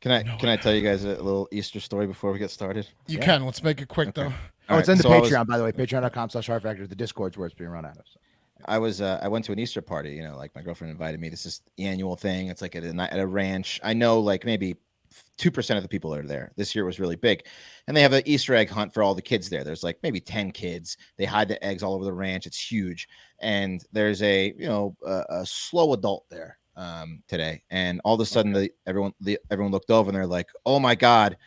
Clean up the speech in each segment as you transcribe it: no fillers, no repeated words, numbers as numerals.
Can I tell you guys a little Easter story before we get started? You can. Let's make it quick though. Oh, it's in the Patreon, by the way. Patreon.com/HardFactor. The Discord's where it's being run out of. So. I went to an Easter party. Like my girlfriend invited me. This is the annual thing. It's like at a ranch. I know like maybe 2% of the people are there. This year was really big, and they have an Easter egg hunt for all the kids there. There's like maybe 10 kids. They hide the eggs all over the ranch. It's huge, and there's a slow adult there today, and all of a sudden everyone looked over and they're like, "Oh my God,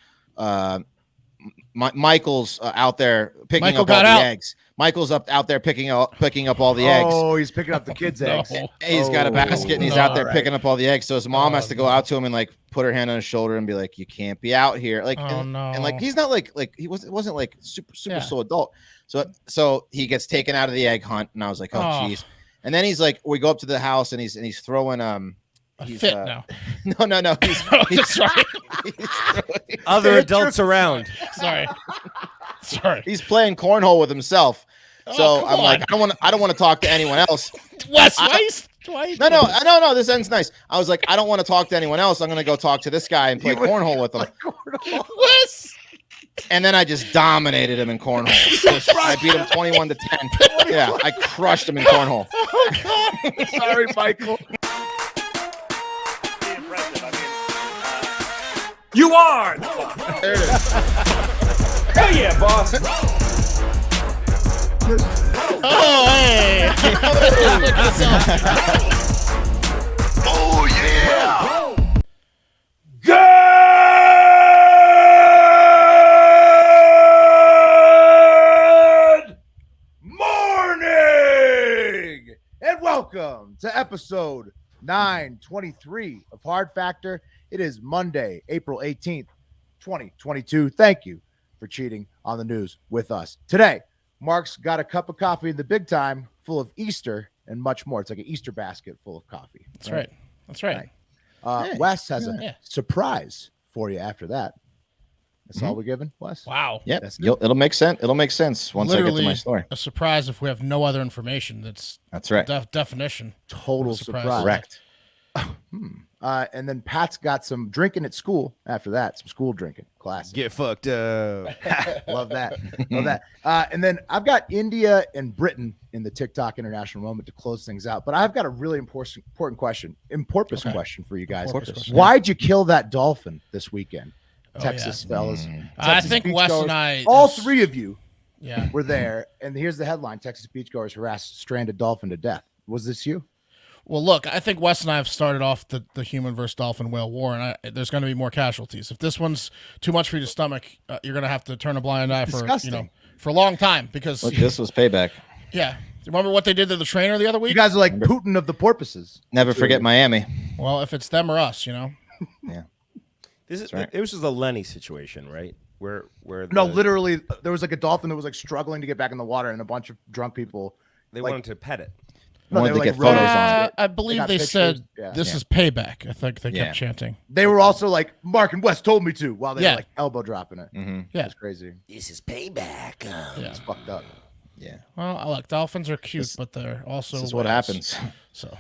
Michael's out there picking up all the eggs. Michael's out there picking up all the eggs. Oh, he's picking up the kids' eggs. He's got a basket and he's out there picking up all the eggs. So his mom has to go out to him and like put her hand on his shoulder and be like, "You can't be out here." Like, and like he's not like he wasn't like super slow adult. So he gets taken out of the egg hunt, and I was like, "Oh jeez." And then he's like, we go up to the house and he's throwing He's fit now. No. He's sorry. Other adults around. Sorry. He's playing cornhole with himself. So I'm like, I don't want to talk to anyone else. Twice. No. This ends nice. I was like, I don't want to talk to anyone else. I'm gonna go talk to this guy and play cornhole with him. Wes. And then I just dominated him in cornhole. I beat him 21-10. Yeah, I crushed him in cornhole. Oh God. Sorry, Michael. You are. There it is. Hell yeah, boss. Oh hey. Oh yeah. Good morning and welcome to episode 923 of Hard Factor. It is Monday, April 18th, 2022. Thank you for cheating on the news with us. Today, Mark's got a cup of coffee in the big time full of Easter and much more. It's like an Easter basket full of coffee. That's right. Wes has a surprise for you after that. That's all we're giving, Wes? Wow. Yeah, it'll make sense. It'll make sense once I get to my story. A surprise if we have no other information. That's right. Definition. Total surprise. Correct. And then Pat's got some drinking at school after that. Some school drinking. Classic. Get fucked up. Love that. And then I've got India and Britain in the TikTok international moment to close things out. But I've got a really important question. Question for you guys. Why'd you kill that dolphin this weekend? Texas fellas. I think Wes and I. All three of you were there. And here's the headline. Texas beachgoers harass stranded dolphin to death. Was this you? Well, look, I think Wes and I have started off the human versus dolphin whale war, and there's going to be more casualties. If this one's too much for your stomach, you're going to have to turn a blind eye for a long time because this was payback. Yeah. Remember what they did to the trainer the other week? You guys are like Putin of the porpoises. Never forget Miami. Well, if it's them or us, Yeah. It was just a Lenny situation, right? Where literally there was like a dolphin that was like struggling to get back in the water, and a bunch of drunk people wanted to pet it. No, wanted to get photos on it. I believe they said this is payback. I think they kept chanting. They were also like, Mark and Wes told me to, while they were like elbow dropping it. Mm-hmm. Yeah. It's crazy. This is payback. It's fucked up. Yeah. Well, look, dolphins are cute, but they're also this is what happens. So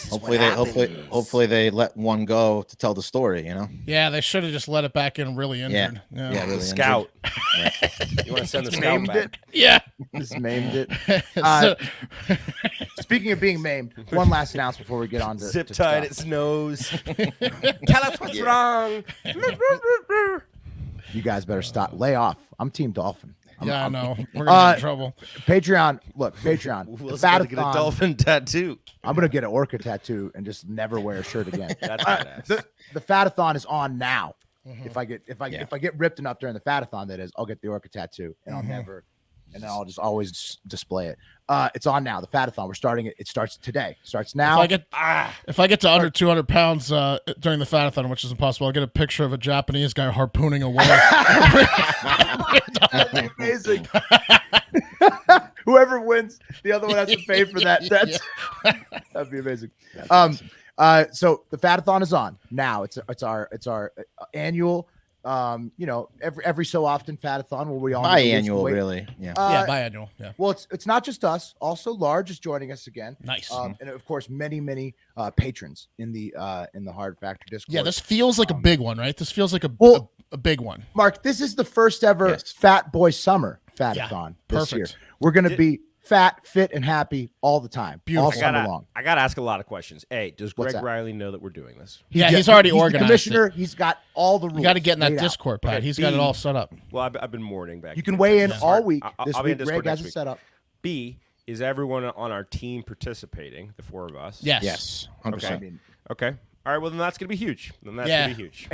hopefully they let one go to tell the story, Yeah, they should have just let it back in really injured. Yeah, really scout. You want to send the scout back? Yeah. Just maimed it. Speaking of being maimed, one last announcement before we get on to zip tied its nose. Tell us what's wrong. You guys better stop. Lay off. I'm Team Dolphin. I know. We're gonna get in trouble. Patreon. Will's gonna get a dolphin tattoo. I'm gonna get an orca tattoo and just never wear a shirt again. That's badass. The fatathon is on now. If I get ripped enough during the fatathon, that is, I'll get the orca tattoo, and I'll never, and then I'll just always display it. It's on now. The fatathon. We're starting it. It starts today. Starts now. If I get to under 200 pounds during the fatathon, which is impossible, I'll get a picture of a Japanese guy harpooning a whale. That'd be amazing. Whoever wins, the other one has to pay for that. That'd be amazing. So the fatathon is on now. It's our annual every so often fatathon where we all biannual, really. Yeah. Biannual. Yeah. Well, it's not just us. Also, Large is joining us again. Nice. And of course, many patrons in the Hard Factor Discord. Yeah, this feels like a big one, right? This feels like a big one. Mark, this is the first ever Fat Boy Summer Fatathon this year. We're going to be fat, fit, and happy all the time. Beautiful. All summer long. I got to ask a lot of questions. A, does Greg Riley know that we're doing this? He's already organized. The commissioner, he's got all the rules. You got to get in that Discord, Pat. He's got it all set up. Well, I've been mourning back. You can weigh in all week. This week, Greg has it set up. B, is everyone on our team participating, the four of us? Yes. 100%. Okay. All right, well, then that's going to be huge. And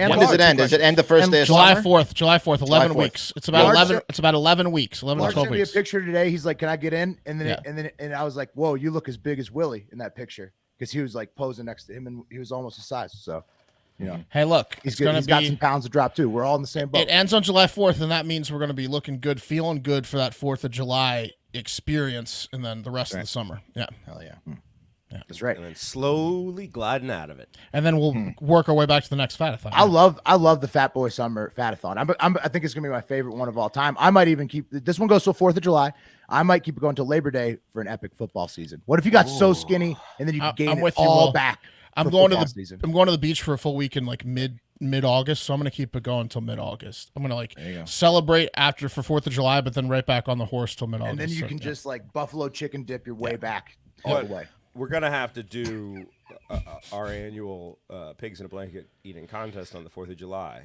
when does it end? Does it end the first day of July summer? 4th, 11 weeks. It's about 11. It's about 11 weeks, 11 to 12 sent me a weeks. picture today. He's like, "Can I get in?" And I was like, "Whoa, you look as big as Willie in that picture," because he was like posing next to him and he was almost his size. So, hey, look, he's got some pounds to drop too. We're all in the same boat. It ends on July 4th, and that means we're going to be looking good, feeling good for that 4th of July experience, and then the rest of the summer. Yeah, hell yeah. Yeah, that's right. And then slowly gliding out of it. And then we'll work our way back to the next Fatathon. I love the Fat Boy Summer Fatathon. I think it's gonna be my favorite one of all time. I might even keep this one goes till 4th of July. I might keep it going till Labor Day for an epic football season. What if you got so skinny and then you can gain it all back? I'm going to the beach for a full week in like mid-August, so I'm gonna keep it going until mid-August. I'm gonna celebrate after for 4th of July, but then right back on the horse till mid-August. And then you can just like buffalo chicken dip your way back all the way. We're going to have to do our annual Pigs in a Blanket eating contest on the 4th of July.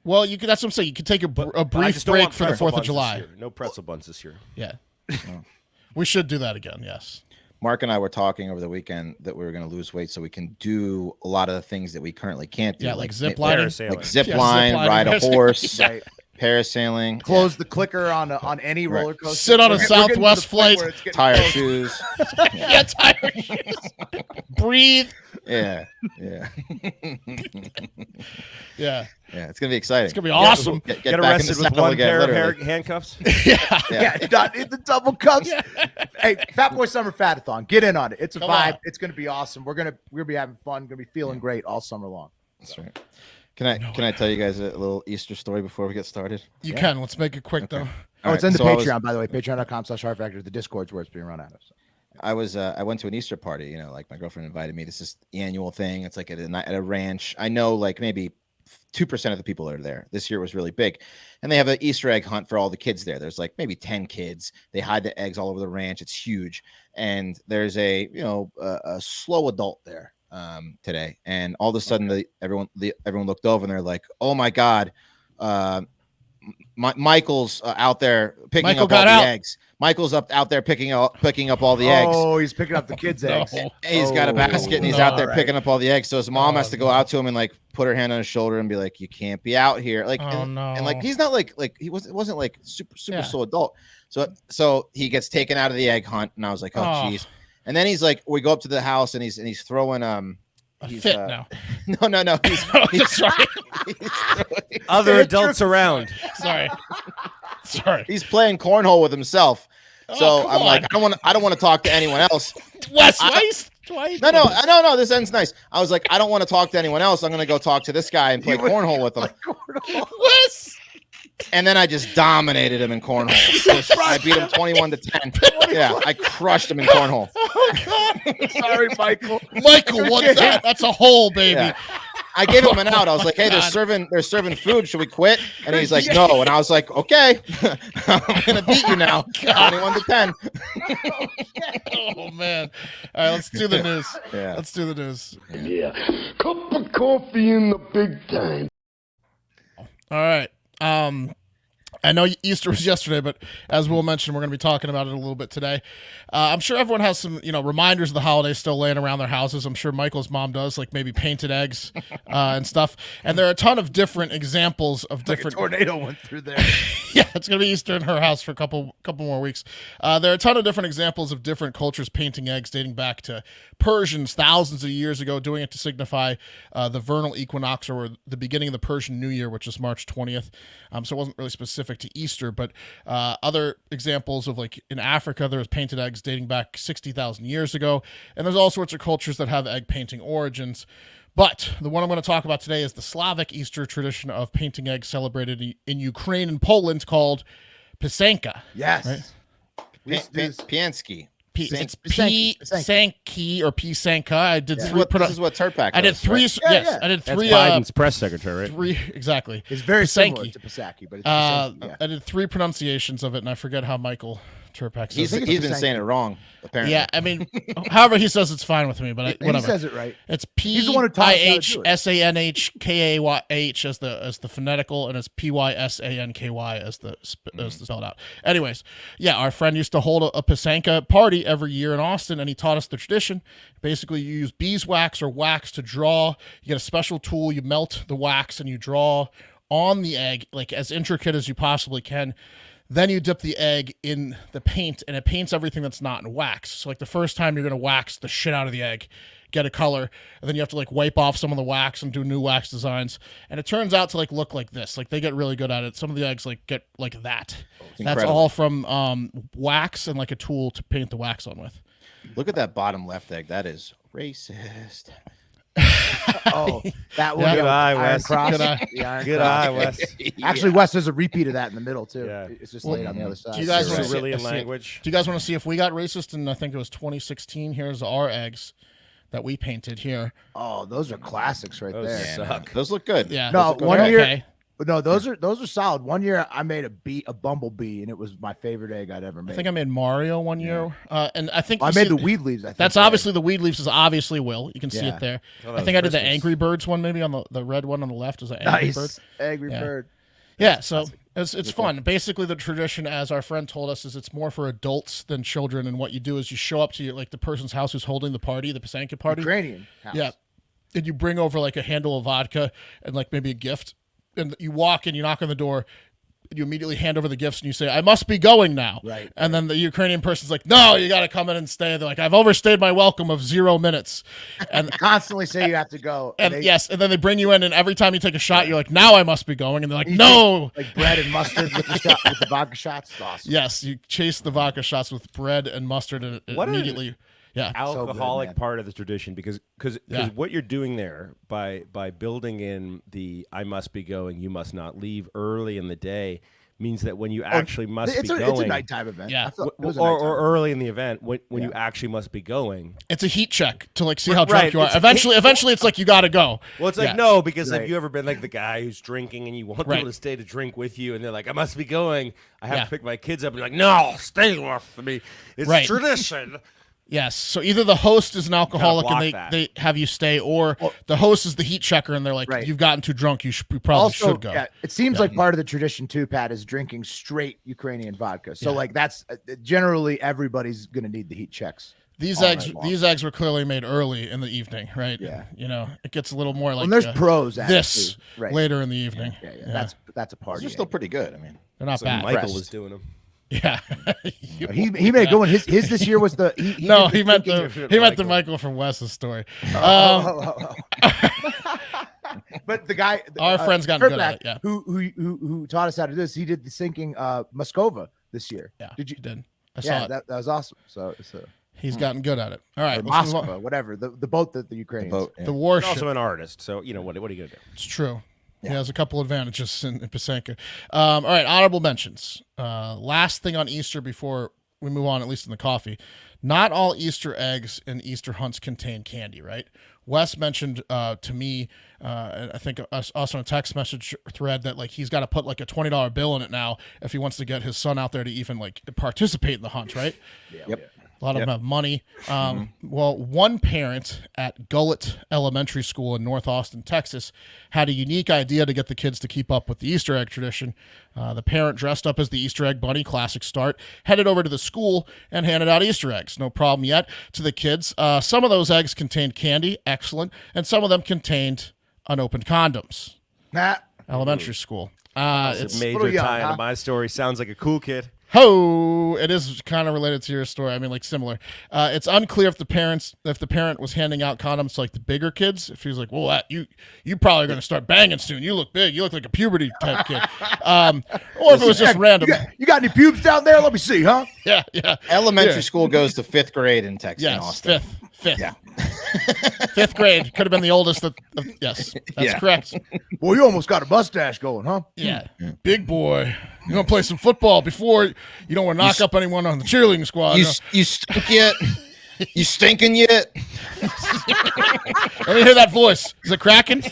Well, that's what I'm saying. You can take a brief break for the 4th of July. No pretzel buns this year. Yeah. We should do that again, yes. Mark and I were talking over the weekend that we were going to lose weight so we can do a lot of the things that we currently can't do. Yeah, like zip lining. Like zip line, ride a horse. Right. Parasailing, close the clicker on any roller coaster, sit on a Southwest flight, tire shoes, tire shoes, breathe. Yeah. It's gonna be exciting. It's gonna be awesome. Get arrested with one pair of handcuffs. The double cuffs. Yeah. Hey, Fat Boy Summer Fatathon, get in on it. It's a vibe. It's gonna be awesome. We're gonna be having fun. Gonna be feeling great all summer long. That's right. Can I tell you guys a little Easter story before we get started? You can. Let's make it quick though. It's in the Patreon, by the way. Patreon.com/HardFactor. The Discord's where it's being run out of. So. I went to an Easter party. Like my girlfriend invited me. This is the annual thing. It's like at a ranch. I know like maybe 2% of the people are there. This year was really big, and they have an Easter egg hunt for all the kids there. There's like maybe 10 kids. They hide the eggs all over the ranch. It's huge, and there's a slow adult there today, and all of a sudden everyone looked over and they're like, "Oh my God, Michael's out there picking up all the eggs. Michael's out there picking up all the eggs. Oh, he's picking up the kids' eggs. He's got a basket and he's out there picking up all the eggs. So his mom has to go out to him and like put her hand on his shoulder and be like, "You can't be out here." Like, and like he's not like he wasn't like super slow adult. So he gets taken out of the egg hunt, and I was like, "Oh jeez." And then he's like, we go up to the house and he's throwing he's fit now. No. He's sorry. Other adults around. Sorry. He's playing cornhole with himself. So I'm like, I don't want to talk to anyone else. Wes, No. This ends nice. I was like, I don't want to talk to anyone else. I'm gonna go talk to this guy and play cornhole with him. Wes. And then I just dominated him in cornhole. I beat him 21-10. Yeah, I crushed him in cornhole. Oh God! Sorry, Michael. What's that? That's a hole, baby. Yeah. I gave him an out. I was like, "Hey, they're serving food. Should we quit?" And he's like, "No." And I was like, "Okay, I'm gonna beat you now, 21-10." Oh man! All right, let's do the news. Yeah. Let's do the news. Yeah, cup of coffee in the big time. All right. I know Easter was yesterday, but as Will mentioned, we're going to be talking about it a little bit today. I'm sure everyone has some, reminders of the holidays still laying around their houses. I'm sure Michael's mom does, like maybe painted eggs and stuff. And there are a ton of different examples of different. Like a tornado went through there. Yeah, it's going to be Easter in her house for a couple more weeks. There are a ton of different examples of different cultures painting eggs, dating back to Persians thousands of years ago, doing it to signify the vernal equinox or the beginning of the Persian New Year, which is March 20th. So it wasn't really specific to Easter, but other examples of like in Africa, there's painted eggs dating back 60,000 years ago. And there's all sorts of cultures that have egg painting origins. But the one I'm going to talk about today is the Slavic Easter tradition of painting eggs celebrated in Ukraine and Poland called Pysanky. Yes. Right? Pysanky. It's Pysanky. Pysanky or Pysanka. I did This three. is what Turpak I did does, three. right? Yes, I did That's three. Biden's press secretary, right? Three exactly. It's very similar Pysanky. to Pysanky, but it's Pysanky, yeah. I did three pronunciations of it, and I forget how Michael Turpak says it. He's been saying it wrong, apparently. Yeah, I mean, however he says it's fine with me, but And whatever. he says it right. It's He's the one who taught us how to do it. PYHSANHKAYH as the phonetical, and it's PYSANKY as the spelled out. Anyways, yeah, our friend used to hold a Pysanka party every year in Austin, and he taught us the tradition. Basically, you use beeswax or wax to draw. You get a special tool, you melt the wax, and you draw on the egg, like as intricate as you possibly can. Then you dip the egg in the paint, and it paints everything that's not in wax. So, like, the first time you're going to wax the shit out of the egg, get a color, and then you have to, like, wipe off some of the wax and do new wax designs. And it turns out to, like, look like this. Like, they get really good at it. Some of the eggs, like, get like that. That's incredible. all from wax and, like, a tool to paint the wax on with. Look at that bottom left egg. That is racist. Oh, that one. Good eye, Iron Wes. Cross. Good eye. The Iron Good Cross. eye, Wes. Actually, Wes does a repeat of that in the middle too. Yeah. It's just laid on the other side. Do you guys You're wanna right. see- Cerulean language. Do you guys want to see if we got racist in, I think it was 2016? Here's our eggs that we painted here. Oh, those are classics right Those there. Yeah, no, Suck. those look good. Yeah. No, those are one good. year- Okay. No, those are solid. One year I made a bumblebee, and it was my favorite egg I'd ever made. I think I made Mario one year. And I think I you made see- the weed leaves. I think That's obviously the weed leaves is obviously Will. You can see Yeah. it there. Oh, I think I did the Christmas. Angry Birds one maybe on the red one on the left is an Angry Bird. nice Angry Yeah. Bird. Yeah, so it's fun. Basically, the tradition, as our friend told us, is it's more for adults than children. And what you do is you show up to your, like the person's house who's holding the party, the Pysanky party. Ukrainian house. Yeah, and you bring over like a handle of vodka and like maybe a gift, and you walk and you knock on the door. You immediately hand over the gifts and you say, "I must be going now." Right. And then the Ukrainian person's like, "No, you got to come in and stay." They're like, "I've overstayed my welcome of 0 minutes," and Constantly say you have to go. and they- yes, and then they bring you in, and every time you take a shot, you're like, "Now I must be going," and they're like, you "No." take, like bread and mustard with the vodka shots. It's awesome. Yes, you chase the vodka shots with bread and mustard, and it What an immediately, yeah, Alcoholic man. part of the tradition because Yeah. what you're doing there by building in the I must be going, you must not leave early in the day means that when you actually must It's be a going, nighttime event. Yeah. I thought it was a or nighttime early in the event when you Yeah. actually must be going. it's a heat check to like see how drunk Right, you are. it's- Eventually, it's like you got to go. Well, it's like Yeah. no, because Right. have you ever been like the guy who's drinking and you want Right. people to stay to drink with you, and they're like, "I must be going. I have Yeah. to pick my kids up." And you're like, "No, stay with me. It's Right. tradition." Yes, so either the host is an alcoholic and block they have you stay, or the host is the heat checker and they're like, Right. "You've gotten too drunk. You probably Also, should go." yeah, it seems like part of the tradition too, Pat, is drinking straight Ukrainian vodka. So Yeah. like that's generally everybody's going to need the heat checks. These all eggs, night long. these eggs were clearly made early in the evening, right? Yeah. You know, it gets a little more like And there's pros at this it too. Right. later in the evening. Yeah. That's a party. Those are still pretty good. I mean, They're not So bad. Michael Pressed. was doing them. Yeah. He made a good one. His this year was the he No, did the he meant thinking- the Michael from Wes's story. Oh. But the guy, Our friend's gotten good at Turpak, it, yeah. who taught us how to do this, he did the sinking Moscova this year. Yeah, Did you? he did. I Yeah, saw it. that was awesome. So He's gotten good at it. All right, or let's move on. Moskva, whatever the boat that the Ukrainians. boat. Yeah. The He's warship. also an artist, so you know what are you gonna do? It's true. He has a couple advantages in Pysanky. All right, honorable mentions. Last thing on Easter before we move on, at least in the coffee. Not all Easter eggs and Easter hunts contain candy, right? Wes mentioned to me, I think us on a text message thread that like he's got to put like a $20 bill in it now if he wants to get his son out there to even like participate in the hunt, right? Yep. A lot of them have money. Well, one parent at Gullett Elementary School in North Austin, Texas, had a unique idea to get the kids to keep up with the Easter egg tradition. The parent dressed up as the Easter egg bunny, classic start, headed over to the school and handed out Easter eggs. No problem yet to the kids. Some of those eggs contained candy, excellent, and some of them contained unopened condoms. Nah, Elementary school. It's It's a major little young, tie huh? into my story. Sounds like a cool kid. Ho! It is kind of related to your story. I mean, like similar. It's unclear if the parent was handing out condoms to like the bigger kids. If he was like, "Well, you probably going to start banging soon. You look big. You look like a puberty type kid," or if it was just random. you got any pubes down there? Let me see, huh? Yeah. Elementary Yeah. school goes to 5th grade in Texas. In Yes, Austin. fifth. Yeah. Fifth grade could have been the oldest. Yes, that's correct. Well, you almost got a mustache going, huh? Yeah. Big boy. You want to play some football before you don't want to knock up anyone on the cheerleading squad. You stink yet? You stinking yet? Let me hear that voice. Is it cracking?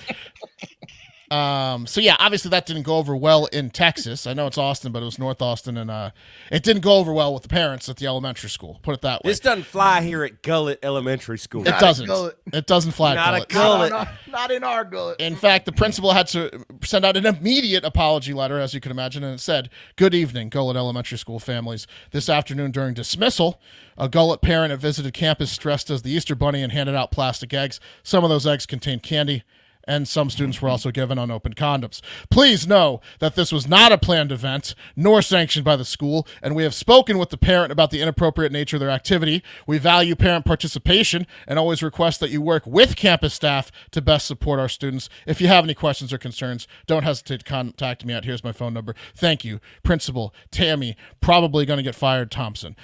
So yeah, obviously that didn't go over well in Texas. I know it's Austin, but it was North Austin, and it didn't go over well with the parents at the elementary school. Put it that way. This doesn't fly here at Gullet Elementary School. It doesn't. It doesn't fly at Gullet. Not in our gullet. In fact, the principal had to send out an immediate apology letter, as you can imagine, and it said, "Good evening, Gullet Elementary School families. This afternoon during dismissal, a Gullet parent had visited campus dressed as the Easter Bunny and handed out plastic eggs. Some of those eggs contained candy, and some students were also given unopened condoms. Please know that this was not a planned event, nor sanctioned by the school, and we have spoken with the parent about the inappropriate nature of their activity. We value parent participation and always request that you work with campus staff to best support our students. If you have any questions or concerns, don't hesitate to contact me. Here's my phone number. Thank you, Principal Tammy, probably going to get fired, Thompson.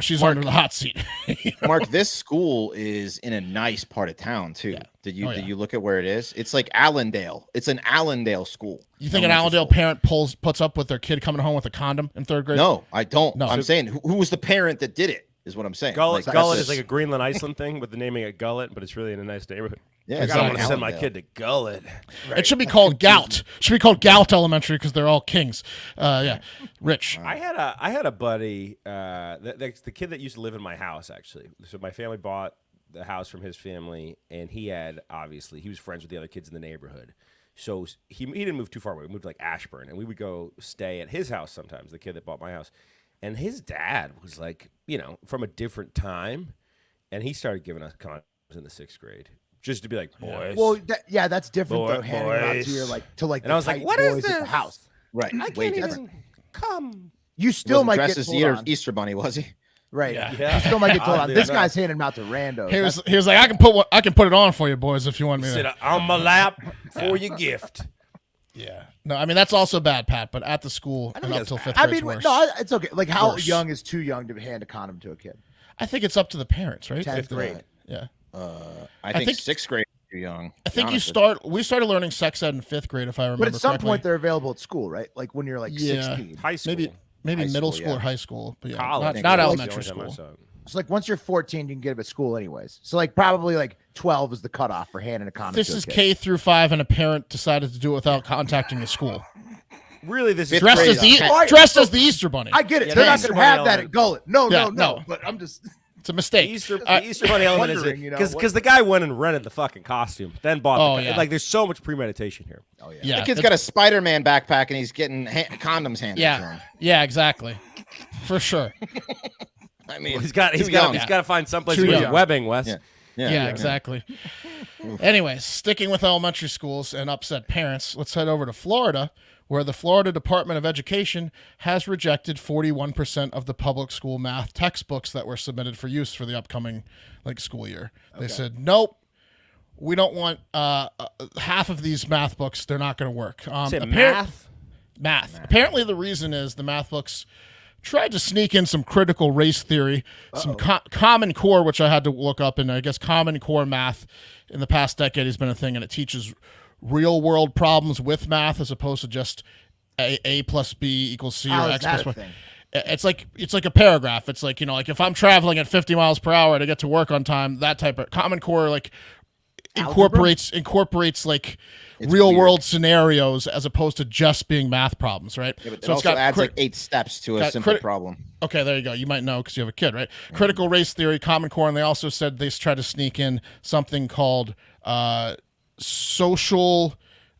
She's under the hot seat." Mark, this school is in a nice part of town too. Yeah. Did you look at where it is? It's like Allendale. It's an Allendale school. You think an Allendale parent puts up with their kid coming home with a condom in third grade? No, I don't. No. I'm saying who was the parent that did it is what I'm saying. Gullet is like a Greenland, Iceland thing with the naming it Gullet, but it's really in a nice neighborhood. Yeah, I don't want to send my kid to Gullet. Right. It should be called Gout. It should be called Gout Elementary because they're all kings. Rich. I had a buddy, the kid that used to live in my house actually. So my family bought the house from his family, and he was friends with the other kids in the neighborhood. So he didn't move too far away. We moved to like Ashburn, and we would go stay at his house sometimes, the kid that bought my house. And his dad was like, from a different time, and he started giving us condoms in the 6th grade. Just to be like, boys. Well, that's different though. Handing it out to your and I was like, what is this? At the house? Right. I can't even come. You still might get dressed told as on. Easter Bunny, was he? Right. Yeah. You still might get told on. This guy's handing them out to randos. He was like, I can put it on for you, boys, if you want me to. Sit on my lap for your gift. Yeah. No, I mean that's also bad, Pat. But at the school and up till 5th grade, worse. No, it's okay. Like, how young is too young to hand a condom to a kid? I think it's up to the parents, right? 10th grade. Yeah. I think 6th grade is too young. I think we started learning sex ed in 5th grade, if I remember. But at some correctly. point, they're available at school, right? Like when you're like 16. High school. Maybe High middle school, school yeah. or high school, but College. not elementary school. So like once you're 14, you can get it at school anyways. So like probably like 12 is the cutoff for handing a condom. This to a is kid. K through 5, and a parent decided to do it without contacting the school. Really, this is Dressed as the Easter Bunny. I get it. Yeah, They're the not Easter going to have Bunny that at Gullet. No. no. But I'm just. It's a mistake. The Easter Bunny element is because the guy went and rented the fucking costume, then bought like there's so much premeditation here. Oh yeah. Yeah, The kid's got a Spider-Man backpack and he's getting condoms handed to him. Yeah, exactly, for sure. I mean, Well, he's got to find someplace Too with his young. webbing, Wes. Yeah, exactly. Anyways, sticking with elementary schools and upset parents, let's head over to Florida, where the Florida Department of Education has rejected 41% of the public school math textbooks that were submitted for use for the upcoming school year. They said, nope, we don't want half of these math books. They're not going to work. Math. Apparently the reason is the math books tried to sneak in some critical race theory, some Common Core, which I had to look up, and I guess Common Core math in the past decade has been a thing, and it teaches real world problems with math as opposed to just A plus B equals C or X plus Y. It's like a paragraph. It's like, if I'm traveling at 50 miles per hour to get to work on time, that type of Common Core incorporates real world scenarios as opposed to just being math problems, right? Yeah, but it also adds 8 steps to a simple problem. Okay, there you go. You might know because you have a kid, right? Critical race theory, Common Core, and they also said they try to sneak in something called social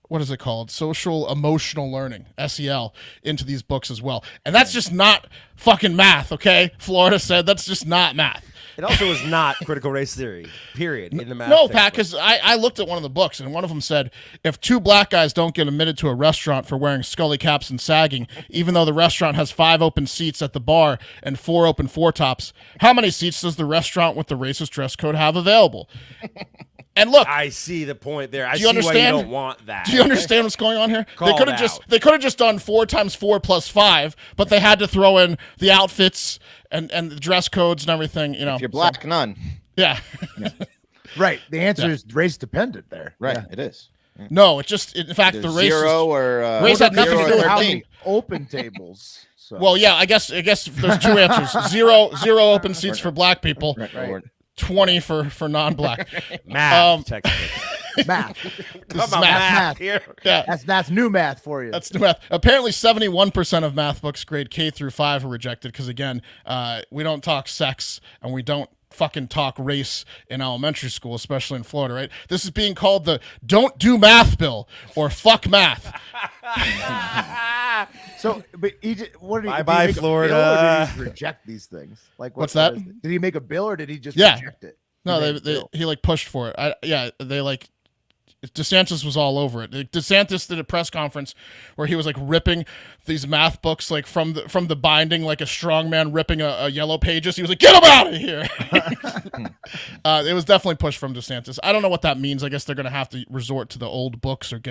emotional learning, SEL, into these books as well. And that's just not fucking math, okay? Florida said that's just not math. It also is not critical race theory, period, in the math No, textbook. Pat, because I looked at one of the books, and one of them said, if 2 black guys don't get admitted to a restaurant for wearing scully caps and sagging, even though the restaurant has 5 open seats at the bar and 4 open four-tops, how many seats does the restaurant with the racist dress code have available? And look, I see the point there. I do see you understand? why you don't want that. Do you understand what's going on here? Call they could have just done 4 times 4 plus 5, but they had to throw in the outfits and the dress codes and everything. If you're black, none. Yeah. Right. The answer is race dependent there. Right. Yeah. It is. No, it just in fact the There's race zero or race had nothing to do with how 13. many open tables. So. Well, yeah, I guess there's two answers. Zero open seats for black people. Right. 20 for non-black. Math. Textbook. Math. This is Come on, math. here. Yeah. That's new math for you. That's new math. Apparently, 71% of math books grade K through 5 are rejected because, again, we don't talk sex and we don't fucking talk race in elementary school, especially in Florida, right? This is being called the "Don't Do Math" bill or "Fuck Math." So, but what did he? Bye, did he make Florida. A bill or did he just reject these things? Like, What's that? Did he make a bill or did he just Yeah. reject it? No, He made a bill. he like pushed for it. They like DeSantis was all over it. DeSantis did a press conference where he was like ripping these math books like from the binding like a strong man ripping a yellow pages. He was like, "Get them out of here!" It was definitely pushed from DeSantis. I don't know what that means. I guess they're gonna have to resort to the old books or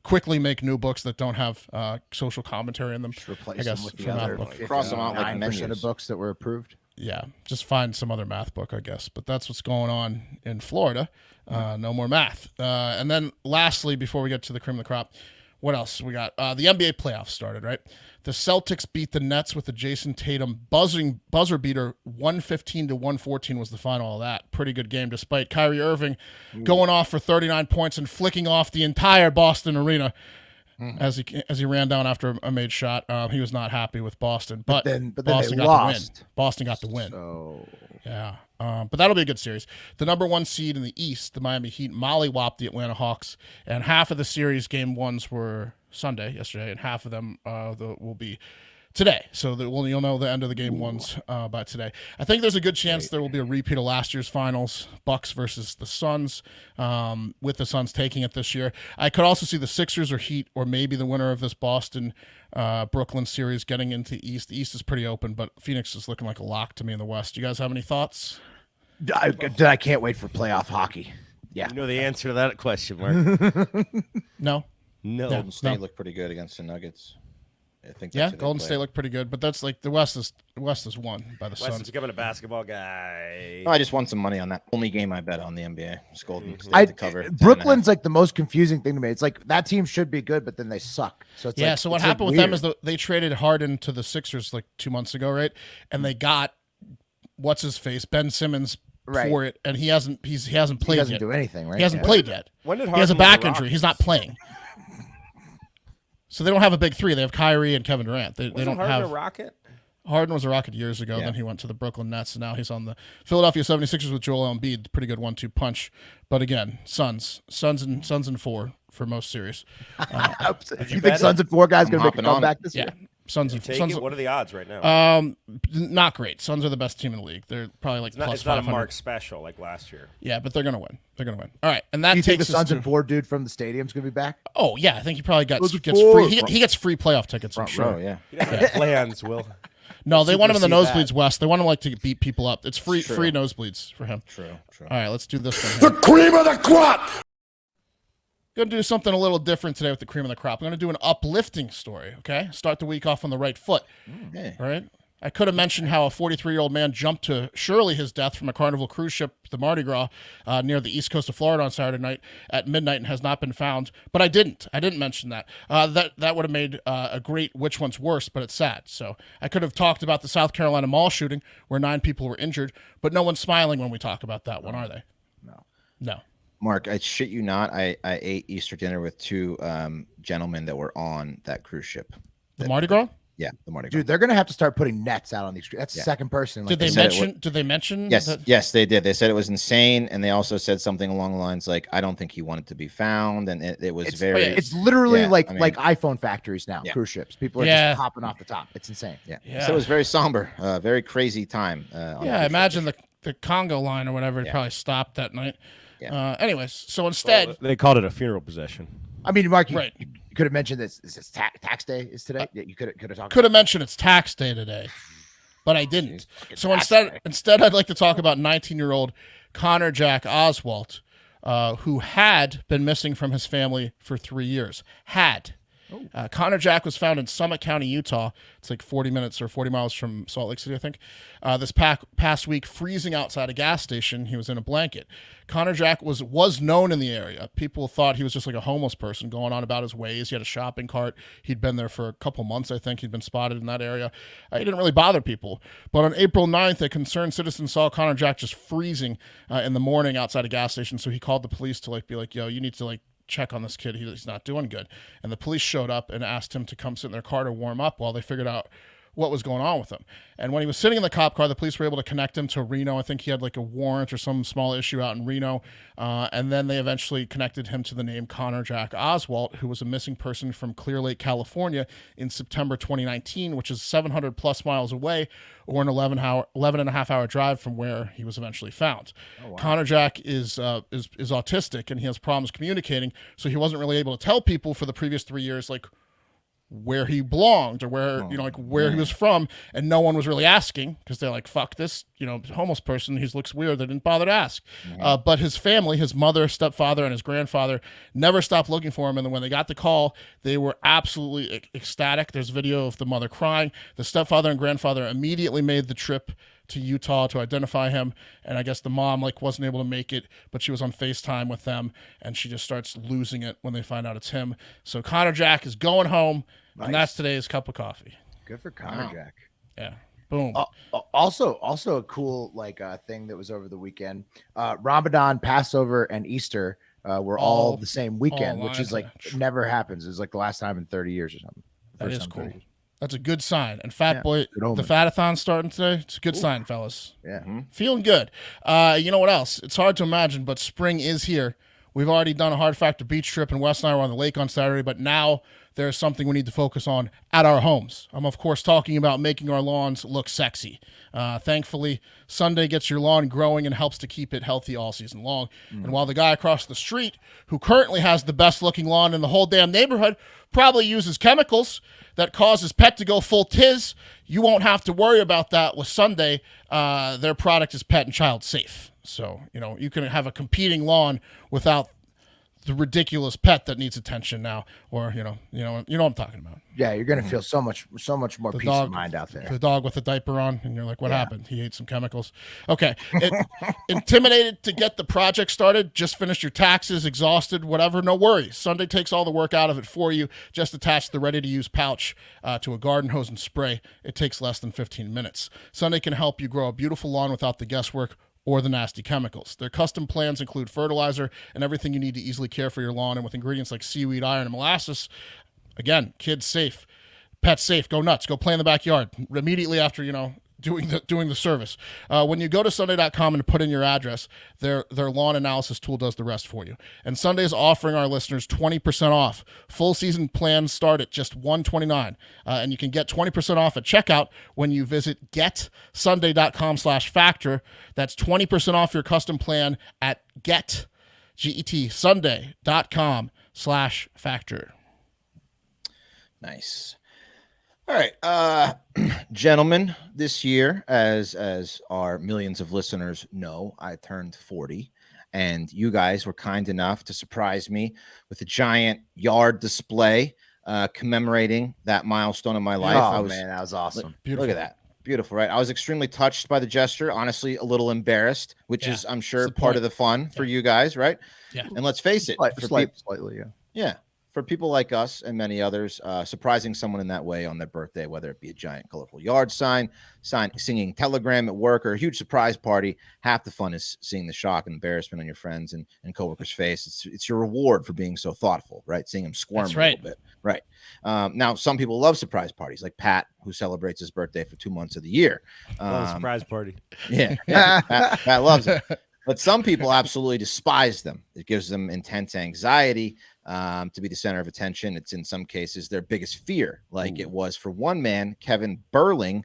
quickly make new books that don't have social commentary in them. Just replace I guess them with for the math other book. Cross them out like 9% menus. of books that were approved. Yeah, just find some other math book, I guess. But that's what's going on in Florida. No more math. And then lastly, before we get to the cream of the crop, what else we got? The NBA playoffs started, right? The Celtics beat the Nets with the Jason Tatum buzzer beater. 115-114 was the final of that. Pretty good game, despite Kyrie Irving going off for 39 points and flicking off the entire Boston arena. As he ran down after a made shot. He was not happy with Boston, but then Boston they got lost. the win. Boston got the win. So Yeah. But that'll be a good series. The number 1 seed in the East, the Miami Heat, mollywopped the Atlanta Hawks, and half of the series game ones were yesterday, and half of them will be today. So you'll know the end of the game ones by today. I think there's a good chance there will be a repeat of last year's finals, Bucks versus the Suns, with the Suns taking it this year. I could also see the Sixers or Heat, or maybe the winner of this Boston Brooklyn series getting into the East. The East is pretty open, but Phoenix is looking like a lock to me in the West. Do you guys have any thoughts? I can't wait for playoff hockey. Yeah. You know the answer to that question, Mark. No? No. Golden State No. looked pretty good against the Nuggets. I think. Yeah, that's who they Golden play. State looked pretty good, but that's like the West is won by the Wes is Suns. becoming a basketball guy. Oh, I just won some money on that. Only game I bet on the NBA. It's Golden State to cover. 10.5. Brooklyn's like the most confusing thing to me. It's like that team should be good, but then they suck. So it's Yeah, like, so what it's, happened like, with them weird. is they traded Harden to the Sixers like 2 months ago, right? And they got what's his face, Ben Simmons Right. for it, and he hasn't played he doesn't yet. do anything, right? He hasn't Yeah. played yet. When did He has a Harden leave back the injury. He's Rockets? not playing. So they don't have a big three. They have Kyrie and Kevin Durant. They Wasn't don't Harden have a Rocket? Harden was a Rocket years ago. Yeah. Then he went to the Brooklyn Nets, and now he's on the Philadelphia 76ers with Joel Embiid. Pretty good 1-2 punch. But again, Suns and 4 for most series. You think bet Suns and 4 guys going to make a hopping on comeback it. this Yeah, year? Suns and Take Suns. it. What are the odds right now? Not great. Suns are the best team in the league. They're probably like plus It's not a 500. Mark special like last year. Yeah, but they're gonna win. They're gonna win. All right, and that Do you think the takes us Suns to, and 4 dude from the stadium's going to be back? Oh yeah, I think he probably gets Those are free. four. He gets free playoff tickets. I'm Front sure. row, yeah. You don't have plans, Will. No, they want him in the Super see nosebleeds that. west. They want him like to beat people up. It's free True. free nosebleeds for him. True. All right, let's do this one. The Here. cream of the crop! Going to do something a little different today with the cream of the crop. I'm going to do an uplifting story. Okay, start the week off on the right foot. Hey. All right. I could have mentioned how a 43-year-old man jumped to surely his death from a Carnival cruise ship, the Mardi Gras, near the east coast of Florida on Saturday night at midnight and has not been found. But I didn't. I didn't mention that. That would have made a great which one's worse, but it's sad. So I could have talked about the South Carolina mall shooting where 9 people were injured, but no one's smiling when we talk about that one, are they? No. Mark, I shit you not. I ate Easter dinner with 2 gentlemen that were on that cruise ship. The Mardi Gras? Yeah, the Mardi Gras. Dude, they're going to have to start putting nets out on these streets. That's the second person. Did they said it mention? Did they mention? Yes, that- yes, they did. They said it was insane, and they also said something along the lines like, "I don't think he wanted to be found," and it was very. It's literally Yeah, like I mean- like iPhone factories now, Yeah. cruise ships. People are Yeah. just popping off the top. It's insane. Yeah. Yeah. So it was very somber, very crazy time. On the Yeah, I cruise ship. imagine the Congo line or whatever Yeah. probably stopped that night. Yeah. Anyways, so instead, They called it a funeral procession. I mean, Mark, Right. you could have mentioned this. Is this tax day is today? Yeah, you could have talked. could have mentioned it's tax day today, but I didn't. So instead, I'd like to talk about 19-year-old Connerjack Oswalt, who had been missing from his family for 3 years. Connerjack was found in Summit County, Utah. It's like 40 minutes or 40 miles from Salt Lake City, I think. This past week, freezing outside a gas station. He was in a blanket. Connerjack was known in the area. People thought he was just like a homeless person going on about his ways. He had a shopping cart. He'd been there for a couple months, I think. He'd been spotted in that area. He didn't really bother people. But on April 9th, a concerned citizen saw Connerjack just freezing in the morning outside a gas station. So he called the police to be like, yo, you need to check on this kid. He's not doing good. And the police showed up and asked him to come sit in their car to warm up while they figured out what was going on with him. And when he was sitting in the cop car, the police were able to connect him to Reno. I think he had a warrant or some small issue out in Reno. And then they eventually connected him to the name Connerjack Oswalt, who was a missing person from Clear Lake, California in September 2019, which is 700 plus miles away, or an 11 and a half hour drive from where he was eventually found. Oh, wow. Connerjack is autistic, and he has problems communicating. So he wasn't really able to tell people for the previous 3 years, where he belonged or where where he was from, and no one was really asking because they're like, fuck this homeless person, he looks weird. They didn't bother to ask. But his family, his mother, stepfather, and his grandfather never stopped looking for him. And then when they got the call, they were absolutely ecstatic. There's video of the mother crying. The stepfather and grandfather immediately made the trip to Utah to identify him, and I guess the mom wasn't able to make it, but she was on FaceTime with them, and she just starts losing it when they find out it's him. So Connerjack is going home, and that's today's cup of coffee. Good for Connerjack. Wow. Yeah. Boom. Also a cool thing that was over the weekend. Ramadan, Passover, and Easter were all the same weekend, which is never happens. It's the last time in 30 years or something. That is cool. That's a good sign. And Fat Boy, the Fatathon starting today. It's a good sign, fellas. Yeah. Mm-hmm. Feeling good. You know what else? It's hard to imagine, but spring is here. We've already done a Hard Factor beach trip, and Wes and I were on the lake on Saturday, but now there's something we need to focus on at our homes. I'm, of course, talking about making our lawns look sexy. Thankfully, Sunday gets your lawn growing and helps to keep it healthy all season long. And while the guy across the street, who currently has the best-looking lawn in the whole damn neighborhood, probably uses chemicals that cause his pet to go full tiz, you won't have to worry about that with Sunday. Their product is pet and child safe. So, you can have a competing lawn without the ridiculous pet that needs attention now, or you know what I'm talking about. Yeah, you're gonna feel so much more peace of mind out there. The dog with the diaper on, and you're like, what happened? He ate some chemicals. Okay. Intimidated to get the project started, just finished your taxes, exhausted, whatever, no worries. Sunday takes all the work out of it for you. Just attach the ready-to-use pouch to a garden hose and spray. It takes less than 15 minutes. Sunday can help you grow a beautiful lawn without the guesswork or the nasty chemicals. Their custom plans include fertilizer and everything you need to easily care for your lawn, and with ingredients like seaweed, iron, and molasses. Again, kids safe, pets safe. Go nuts. Go play in the backyard immediately after doing the service. When you go to Sunday.com and put in your address, their lawn analysis tool does the rest for you. And Sunday is offering our listeners 20% off. Full season plans start at just $129, and you can get 20% off at checkout when you visit getsunday.com/factor. That's 20% off your custom plan at getsunday.com/factor. Nice. All right, gentlemen, this year, as our millions of listeners know, I turned 40, and you guys were kind enough to surprise me with a giant yard display commemorating that milestone in my life. Man, that was awesome. Look at that. Beautiful, right? I was extremely touched by the gesture, honestly, a little embarrassed, which is, I'm sure, part of the fun for you guys, right? Yeah. And let's face it. Slightly, yeah. Yeah. For people like us and many others, surprising someone in that way on their birthday, whether it be a giant colorful yard sign, singing telegram at work, or a huge surprise party, half the fun is seeing the shock and embarrassment on your friends and coworkers' face. It's your reward for being so thoughtful, right? Seeing them squirm a little bit. Right. Now, some people love surprise parties, like Pat, who celebrates his birthday for 2 months of the year. Surprise party. Yeah. Pat loves it. But some people absolutely despise them. It gives them intense anxiety to be the center of attention. It's in some cases their biggest fear, like it was for one man, Kevin Burling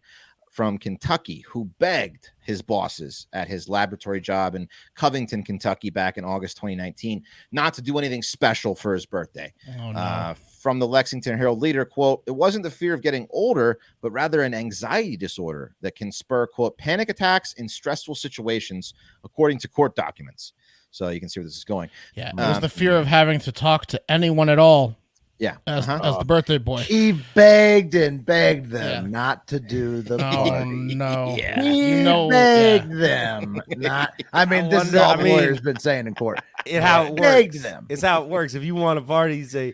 from Kentucky, who begged his bosses at his laboratory job in Covington, Kentucky, back in August 2019, not to do anything special for his birthday. Oh, no. From the Lexington Herald Leader, quote, "It wasn't the fear of getting older, but rather an anxiety disorder that can spur, quote, panic attacks in stressful situations, according to court documents." So you can see where this is going. Yeah, it was the fear of having to talk to anyone at all Yeah. as the birthday boy. He begged and begged them not to do the Oh party. no! Yeah. He begged them not. I mean, this is all the lawyer's been saying in court. How it Begged works. them. It's how it works. If you want a party, you say,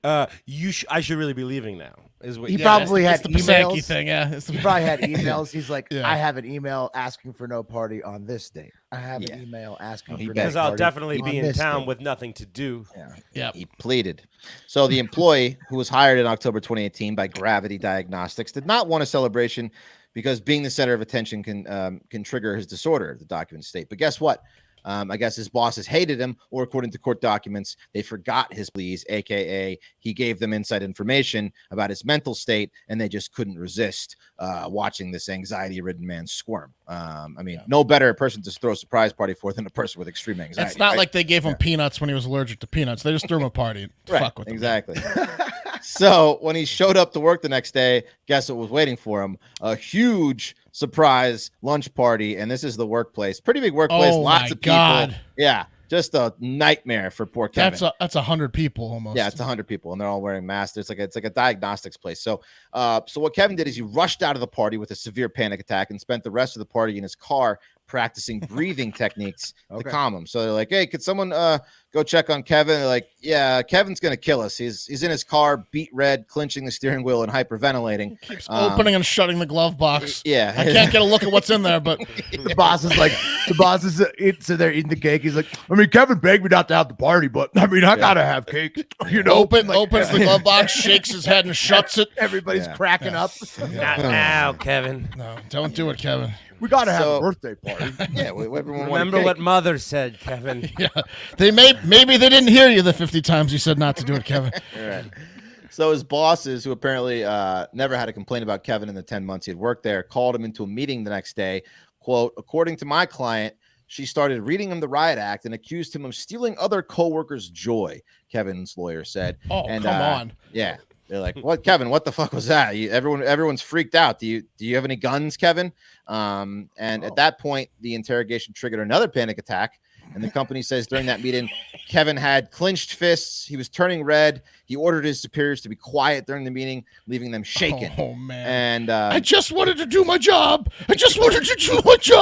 I should really be leaving now. Is what He probably had it's the Pysanky emails. thing. Yeah, He probably had emails. He's like, Yeah. I have an email asking for no party on this date. I have an email asking for no because I'll party definitely on be in this town date. with nothing to do. yeah. He pleaded. So the employee who was hired in October 2018 by Gravity Diagnostics did not want a celebration because being the center of attention can trigger his disorder, the documents state. But guess what? I guess his bosses hated him, or according to court documents, they forgot his pleas, aka he gave them inside information about his mental state, and they just couldn't resist watching this anxiety-ridden man squirm. I mean, no better person to throw a surprise party for than a person with extreme anxiety. It's not right? like they gave him peanuts when he was allergic to peanuts. They just threw him a party. Right, Fuck with him. exactly. So when he showed up to work the next day, guess what was waiting for him? A huge surprise lunch party, and this is the workplace. Pretty big workplace. Oh, Lots my of people. God. Yeah, just a nightmare for poor Kevin. That's 100 people almost. Yeah, it's 100 people, and they're all wearing masks. It's like a diagnostics place. So, so what Kevin did is he rushed out of the party with a severe panic attack and spent the rest of the party in his car practicing breathing techniques to calm him. So they're like, "Hey, could someone go check on Kevin?" They're like, "Yeah, Kevin's gonna kill us. He's in his car, beat red, clinching the steering wheel and hyperventilating." Keeps opening and shutting the glove box. Yeah, I can't get a look at what's in there, but The boss is so they're eating the cake. He's like, I mean, Kevin begged me not to have the party, but I mean, I gotta have cake. You know, opens the glove box, shakes his head, and shuts it. everybody's cracking up. Not now, Kevin. No, don't do it, Kevin. We gotta have So- a birthday party. yeah. Everyone Remember what Mother said, Kevin. Yeah, maybe they didn't hear you the 50 times you said not to do it, Kevin. Right. So his bosses, who apparently never had a complaint about Kevin in the 10 months he had worked there, called him into a meeting the next day. Quote, according to my client, she started reading him the riot act and accused him of stealing other coworkers' joy, Kevin's lawyer said. Oh, And, come on. Yeah. They're like, what, Kevin, what the fuck was that? Everyone's freaked out. Do you have any guns, Kevin? And at that point, the interrogation triggered another panic attack. And the company says during that meeting, Kevin had clenched fists. He was turning red. He ordered his superiors to be quiet during the meeting, leaving them shaken. Oh, man. And I just wanted to do my job.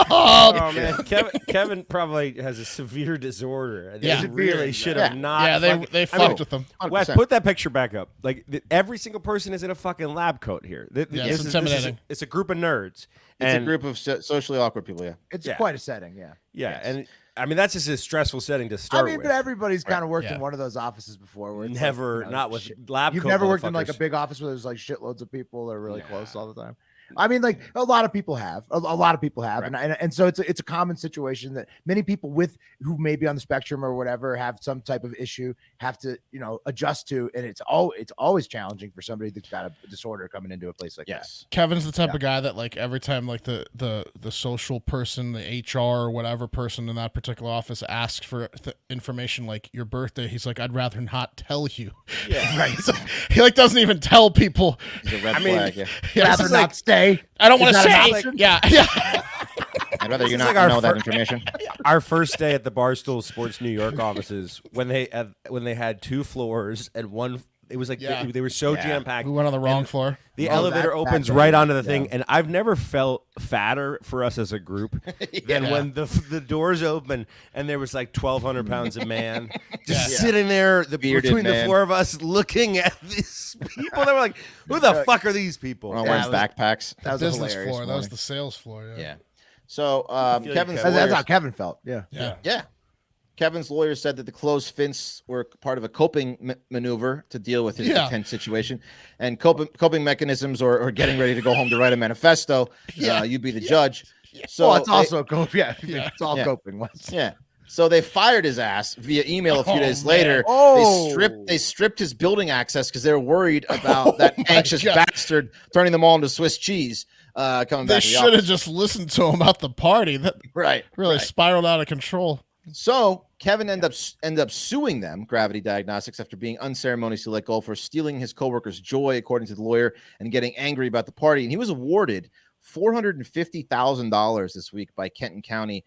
Oh, man, Kevin probably has a severe disorder. They Yeah. really should have not. Yeah, they fucked with him. Wes, 100%. put that picture back up. Like every single person is in a fucking lab coat here. it's intimidating. It's a group of nerds. It's a group of socially awkward people. Yeah. It's Yeah. quite a setting, yeah. Yeah, and I mean that's just a stressful setting to start I mean, with. but everybody's kind of worked Yeah. in one of those offices before. Where it's Never, like, you know, not with lab. You've coat never worked in like a motherfuckers. big office where there's like shitloads of people that are really close all the time. I mean, like a lot of people have, a lot of people have, and so it's a common situation that many people who may be on the spectrum or whatever have some type of issue have to adjust to, and it's always challenging for somebody that's got a disorder coming into a place like Yes. Kevin's the type of guy that like every time like the social person, the HR or whatever person in that particular office asks for information like your birthday, he's like, I'd rather not tell you. Yeah, Right. So he like doesn't even tell people. It's a red I mean, flag. Yeah. that. Yeah, Rather it's not like, stay. I don't want to Is that an say. option? Yeah. I'd rather you is not like our know that fir- information. Our first day at the Barstool Sports New York offices when they had 2 floors and one. It was like Yeah. they were so jam packed. We went on the wrong floor. The Oh, elevator that opens thing. right onto the thing, and I've never felt fatter for us as a group than Yeah. when the doors open and there was like 1,200 pounds of man just Yeah. sitting there Bearded between the man. 4 of us looking at these people. They were like, "Who the fuck are these people?" We're all Yeah, wearing backpacks. That was a Business hilarious floor. That was morning. the sales floor. Yeah. Yeah. So feel you, Kevin's Kevin. That's lawyers, how Kevin felt. Yeah. Yeah. yeah. Kevin's lawyers said that the closed fists were part of a coping maneuver to deal with his Yeah. intense situation, and coping mechanisms or getting ready to go home to write a manifesto. You be the judge. So Well, it's they- also it's all Yeah. coping. Wes. yeah. So they fired his ass via email a few Oh, days man. later. Oh. They stripped his building access because they were worried about that anxious God. bastard turning them all into Swiss cheese. Coming They back to the should have office. just listened to him at the party. That right. really right. spiraled out of control. So Kevin ended up suing them, Gravity Diagnostics, after being unceremoniously let go for stealing his coworker's joy, according to the lawyer, and getting angry about the party. And he was awarded $450,000 this week by Kenton County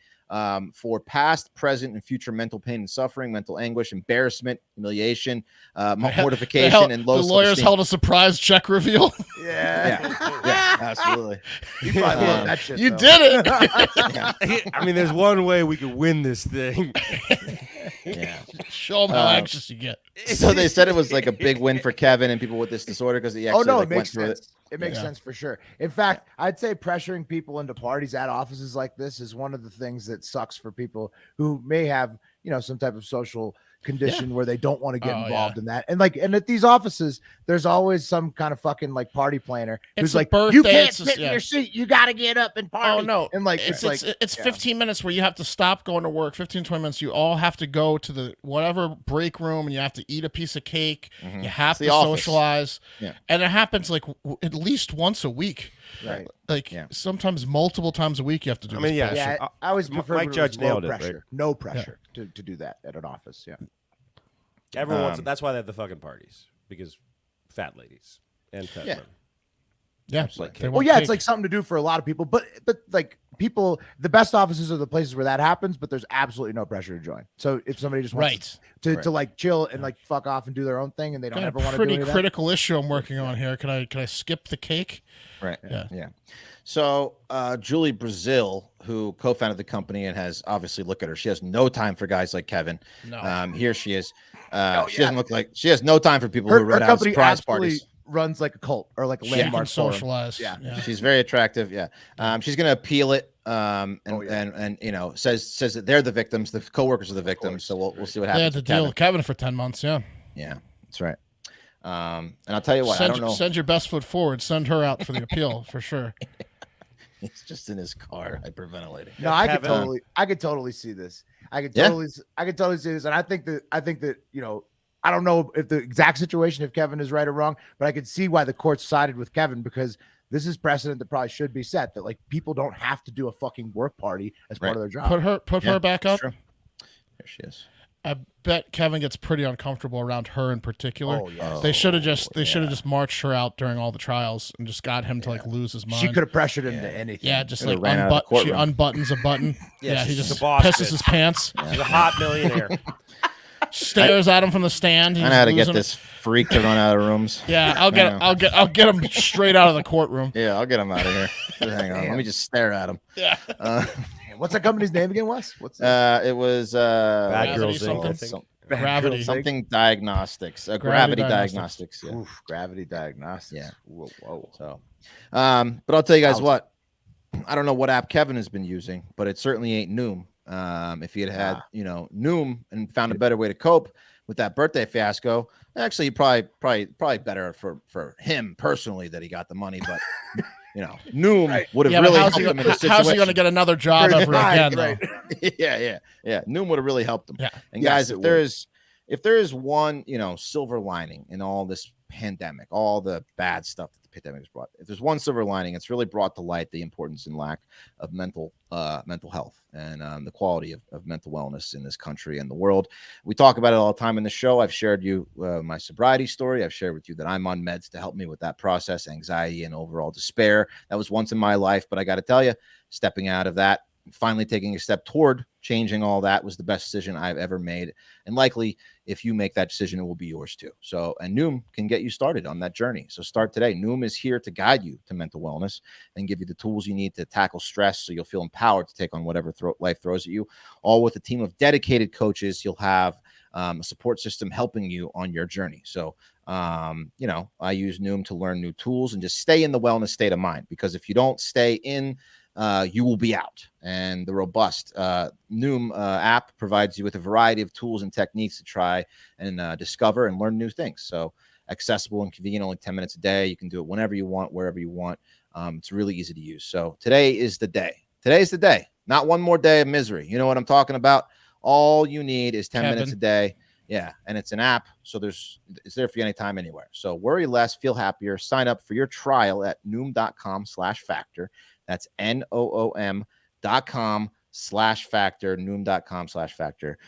for past, present, and future mental pain and suffering, mental anguish, embarrassment, humiliation, mortification, and low the lawyers self-esteem. held a surprise check reveal. Yeah, absolutely. You probably love that shit. You though. did it. I mean, there's one way we could win this thing. Yeah. Show them how anxious you get. So they said it was like a big win for Kevin and people with this disorder because he actually it went makes through sense. it. It makes sense for sure. In fact, I'd say pressuring people into parties at offices like this is one of the things that sucks for people who may have, some type of social condition where they don't want to get involved in that. And at these offices, there's always some kind of fucking like party planner who's like, you can't sit in your seat. You got to get up and party. Oh no. And it's 15 minutes where you have to stop going to work, 15, 20 minutes. You all have to go to the whatever break room and you have to eat a piece of cake. Mm-hmm. You have to office. socialize. Yeah. And it happens like at least once a week. Right. Like sometimes multiple times a week you have to do this. Yeah, I always prefer Mike Judge nailed it, pressure. right? No pressure to do that at an office. Yeah. Everyone wants. That's why they have the fucking parties, because fat ladies and fat men. Yeah. It's like something to do for a lot of people, but like people, the best offices are the places where that happens, but there's absolutely no pressure to join. So if somebody just wants to like chill and like fuck off and do their own thing and they don't ever want to do pretty critical issue I'm working on here. Can I skip the cake? Right. Yeah. So Julie Brazil, who co-founded the company and has obviously, look at her. She has no time for guys like Kevin. No. Here she is. She doesn't look like she has no time for people who rent out surprise parties. Runs like a cult or like a landmark socialize. Yeah. She's very attractive. Yeah. She's going to appeal it. And says that they're the victims. The coworkers are the victims. So we'll see what happens. They had to deal with Kevin for 10 months. Yeah. Yeah, that's right. And I'll tell you what, I don't know. Send your best foot forward. Send her out for the appeal for sure. He's just in his car hyperventilating. No, I could totally see this. I could totally see this. And I think that I don't know if the exact situation, if Kevin is right or wrong, but I could see why the court sided with Kevin, because this is precedent that probably should be set, that like people don't have to do a fucking work party as part of their job. Put her back up. True. There she is. I bet Kevin gets pretty uncomfortable around her in particular. Oh, yeah. They should have just marched her out during all the trials and just got him to like lose his mind. She could have pressured him to anything. Yeah, just Could've like ran out of the she courtroom. unbuttons a button. He she's just a boss pisses bitch. his pants. She's a hot millionaire. Stares at him from the stand. I know how to get this freak to run out of rooms. Yeah, I'll get him straight out of the courtroom. Yeah, I'll get him out of here. Hang on, let me just stare at him. Yeah. What's that company's name again, Wes? It was Bad Girls something. Inc. I think. Gravity. something diagnostics. Gravity diagnostics. Yeah. Oof, Gravity Diagnostics. Yeah. Whoa. So, but I'll tell you guys what. I don't know what app Kevin has been using, but it certainly ain't Noom. If he had Noom and found a better way to cope with that birthday fiasco, actually, probably better for him personally that he got the money, but Noom would have really helped him in the situation. How's he going to get another job ever again? Right. Yeah. Noom would have really helped him. Yeah. And guys, if there is one, silver lining in all this pandemic, all the bad stuff that the pandemic has brought, if there's one silver lining, it's really brought to light the importance and lack of mental health and the quality of mental wellness in this country and the world. We talk about it all the time in the show. I've shared you my sobriety story. I've shared with you that I'm on meds to help me with that process, anxiety and overall despair. That was once in my life, but I got to tell you, stepping out of that, finally taking a step toward changing all that was the best decision I've ever made. And likely, if you make that decision, it will be yours too. So, and Noom can get you started on that journey. So start today. Noom is here to guide you to mental wellness and give you the tools you need to tackle stress so you'll feel empowered to take on whatever life throws at you. All with a team of dedicated coaches, you'll have a support system helping you on your journey. So, I use Noom to learn new tools and just stay in the wellness state of mind, because if you don't stay in, you will be out. And the robust Noom app provides you with a variety of tools and techniques to try and discover and learn new things. So accessible and convenient, only 10 minutes a day. You can do it whenever you want, wherever you want. It's really easy to use. So today is the day. Today's the day. Not one more day of misery. You know what I'm talking about? All you need is 10 minutes a day. Yeah. And it's an app. So it's there for you anytime, anywhere. So worry less, feel happier. Sign up for your trial at noom.com/factor. That's NOOM.com/factor, noom.com/factor.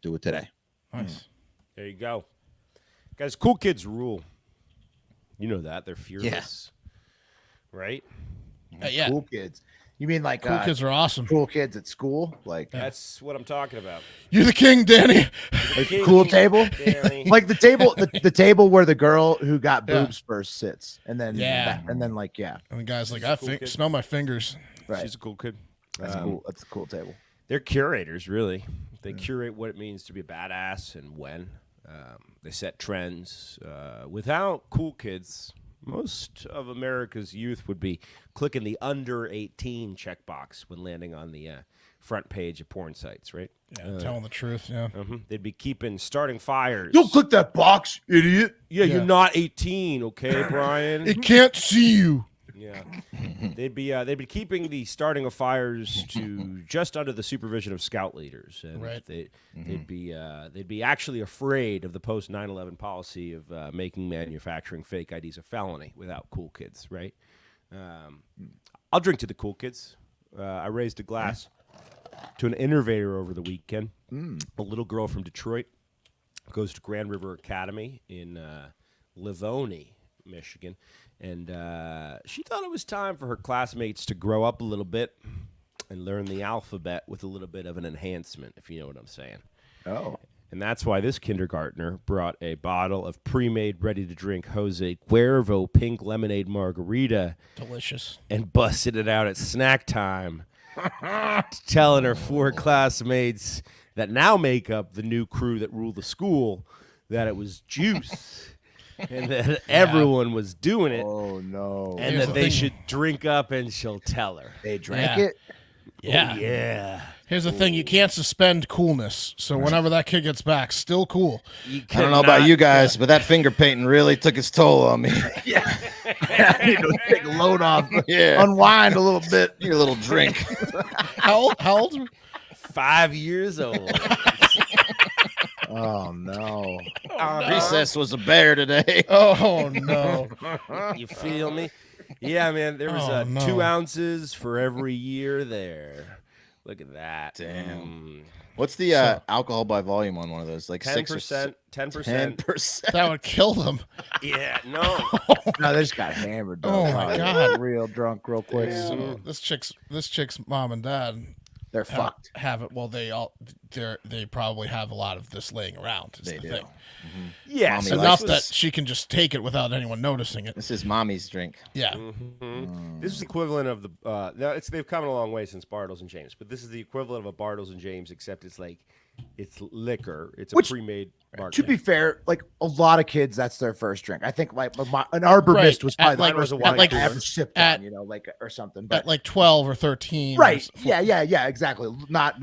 Do it today. Nice. There you go. Guys, cool kids rule. You know that. They're fearless. Right? Yeah. Cool kids. You mean like Cool kids are awesome. cool kids at school? Like That's what I'm talking about. You're the king, Danny. cool table? Danny. Like the table, the table where the girl who got boobs first sits, and then and then like And the guy's like, I smell my fingers. right. She's a cool kid. That's cool. That's a cool table. They're curators, really. They curate what it means to be a badass and when. They set trends. Without cool kids, most of America's youth would be clicking the under 18 checkbox when landing on the front page of porn sites, right? Yeah, telling the truth, yeah. They'd be starting fires. Don't click that box, idiot. Yeah, you're not 18, okay, Brian? It can't see you. Yeah, they'd be keeping the starting of fires to just under the supervision of scout leaders, and Right. they'd be actually afraid of the post 9/11 policy of making manufacturing fake IDs a felony without cool kids, right? I'll drink to the cool kids. I raised a glass to an innovator over the weekend. A little girl from Detroit goes to Grand River Academy in Livonia, Michigan. And she thought it was time for her classmates to grow up a little bit and learn the alphabet with a little bit of an enhancement, if you know what I'm saying. Oh. And that's why this kindergartner brought a bottle of pre-made, ready-to-drink Jose Cuervo pink lemonade margarita Delicious. and busted it out at snack time, telling her 4 classmates that now make up the new crew that rule the school that it was juice. And that everyone was doing it. Oh no. And Here's that the they thing. should drink up and she'll tell her. They drank Yeah. it. Yeah. Oh, yeah. Here's the thing: you can't suspend coolness. So whenever that kid gets back, still cool. I don't know about you guys, but that finger painting really took its toll on me. I need to take a load off. Yeah. Unwind a little bit. Need a little drink. How old? 5 years old. Oh no. Recess was a bear today. Oh no! You feel me? Yeah, man. There was Oh, no. 2 ounces for every year there. Look at that. Damn. What's the alcohol by volume on one of those? Like 10%. 10%. 10%. That would kill them. Yeah, no. No, they just got hammered. Though. Oh, my Probably God. Real drunk, real quick. So this chick's mom and dad They're fucked. have it. Well, they probably have a lot of this laying around. Is They the do. thing. Yes. Mommy Enough likes that this. she can just take it without anyone noticing it. This is mommy's drink. Yeah. This is the equivalent of the. Now they've come a long way since Bartles and James, but this is the equivalent of a Bartles and James, except it's like it's liquor. It's a Which, pre-made margarita. To be fair, like a lot of kids, that's their first drink. I think like an Arbor Right. Mist was At, probably like- the first at, one like, I ever sipped at- on, you know, like or something. At But like 12 or 13. right, or yeah, exactly. Not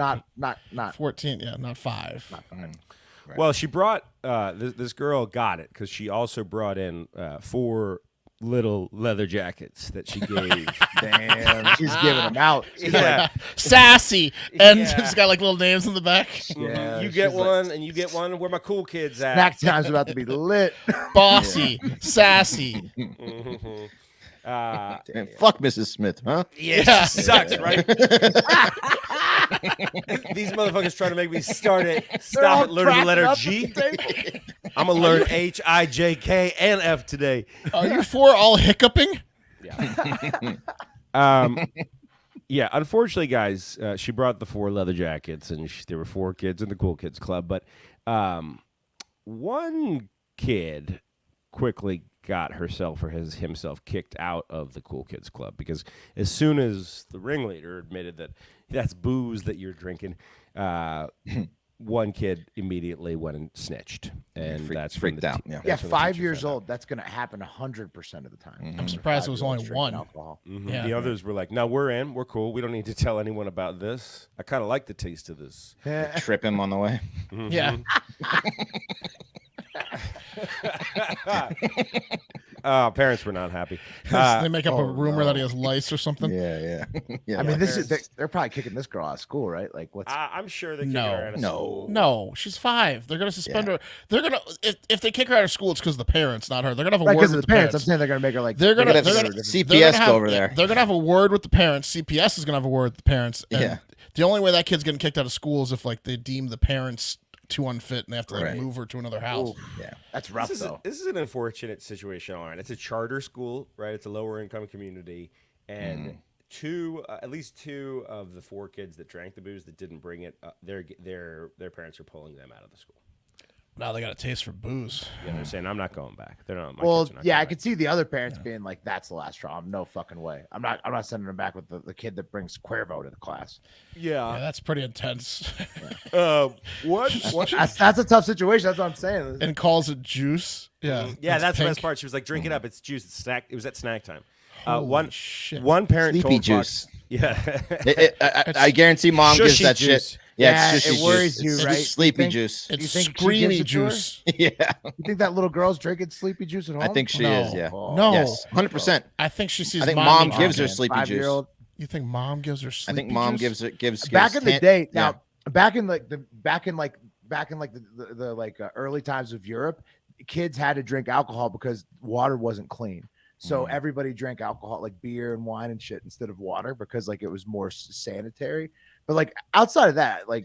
14. Yeah, not 5. Well, she brought this girl got it because she also brought in 4 little leather jackets that she gave. Damn, she's giving them out. She's Yeah. Sassy. And Yeah. it's got like little names in the back. Yeah, You get she's like, one, and you get one. Where my cool kids at? snack time's about to be lit. Bossy. Sassy. And fuck Mrs. Smith, huh? Yeah. She sucks, right? These motherfuckers trying to make me stop all at learning the letter cracked up G. at the table. I'm gonna learn H, I, J, K, and F today. Are you 4 all hiccuping? Yeah. Unfortunately, guys, she brought the 4 leather jackets, and there were 4 kids in the Cool Kids Club. But one kid quickly got herself or himself kicked out of the Cool Kids Club because as soon as the ringleader admitted that that's booze that you're drinking, one kid immediately went and snitched, and that's when freaked the out. te- Yeah. that's Yeah, when the 5 teacher years found out. old. That's gonna happen 100% of the time. I'm surprised it was only 5-year-olds 1. drinking alcohol. Yeah. The others were like, "No, we're in. We're cool. We don't need to tell anyone about this. I kind of like the taste of this." Trip him on the way. Yeah. Parents were not happy. They make up a oh, rumor no. that he has lice or something. Yeah. I mean, they're probably kicking this girl out of school, right? Like, what's I'm sure they kick No. her out of No. school. No, she's 5. They're gonna suspend her. They're gonna if they kick her out of school, it's because of the parents, not her. They're gonna have a right word because with of the parents? I'm parents. saying they're gonna make her like They're gonna- They're they're gonna gonna- CPS go over there. They're gonna have a word with the parents. CPS is gonna have a word with the parents. And Yeah. The only way that kid's getting kicked out of school is if like they deem the parents too unfit and they have to like Right. move her to another house. Yeah. that's rough though. This is an unfortunate situation. All right, it's a charter school, right? It's a lower income community, and at least 2 of the 4 kids that drank the booze that didn't bring it, their parents are pulling them out of the school. Now they got a taste for booze. Yeah, they're saying I'm not going back. They're not. Well, yeah, I could see the other parents being like, "That's the last straw. No fucking way. I'm not sending them back with the kid that brings Cuervo to the class." Yeah, that's pretty intense. What? That's a tough situation. That's what I'm saying. And calls it juice. Yeah, Yeah, that's the pink. best part. She was like, "Drink it up. It's juice. It's snack." It was at snack time. Holy shit. One parent Sleepy told juice. Fox, yeah, I guarantee mom gives Shushy that juice. shit. Yeah, Yeah, it's shushy it worries juice. you, It's right? Sleepy You think- juice. It's You think she gives screamy it to her? juice. Yeah, You think that little girl's drinking sleepy juice at home? I think she No. is. Yeah. No. Yes, 100%. I think she sees I think mommy mom gives drinking her it. sleepy juice. 5-year-old. You think mom gives her I sleepy think mom juice? gives Back in the can't- day, yeah. now back in the early times of Europe, kids had to drink alcohol because water wasn't clean. So everybody drank alcohol, like beer and wine and shit, instead of water, because like it was more sanitary. But like outside of that, like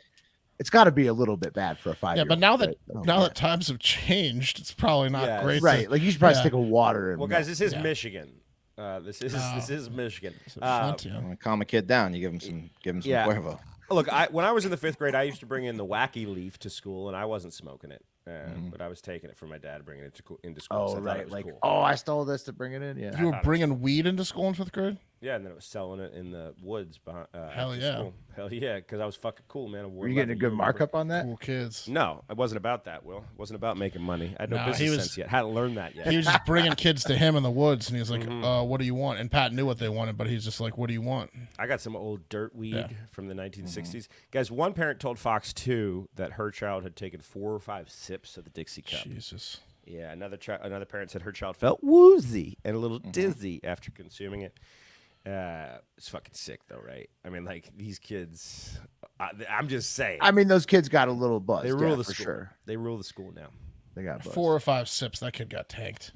it's got to be a little bit bad for a 5-year-old. Yeah, but now that right? now that times have changed, it's probably not Yeah, great. Right, like you should probably yeah. stick with water. And Well, guys, this is Yeah. Michigan. This is Michigan. Flint, yeah. When I calm a kid down, you give him some Yeah. Cuervo. Look, when I was in the 5th grade, I used to bring in the wacky leaf to school, and I wasn't smoking it, but I was taking it from my dad, bringing it into school. oh so I thought it right, was like cool. I stole this to bring it in. Yeah, You were bringing weed into school in 5th grade? Yeah, and then it was selling it in the woods behind. Hell after yeah. school. Hell yeah, because I was fucking cool, man. I wore were you getting a 11 good year markup on that? Cool kids. No, it wasn't about that, Will. It wasn't about making money. I had no Nah, business he was- sense yet. Hadn't learned that yet. He was just bringing kids to him in the woods, and he was like, what do you want? And Pat knew what they wanted, but he's just like, what do you want? I got some old dirt weed Yeah. from the 1960s. Guys, one parent told Fox 2 that her child had taken 4 or 5 sips of the Dixie cup. Jesus. Yeah, another parent said her child felt woozy and a little dizzy after consuming it. It's fucking sick, though, right? I mean, like, these kids, I'm just saying. I mean, those kids got a little buzz. They rule the for school. sure. They rule the school now. They got buzzed. 4 or 5 sips, that kid got tanked.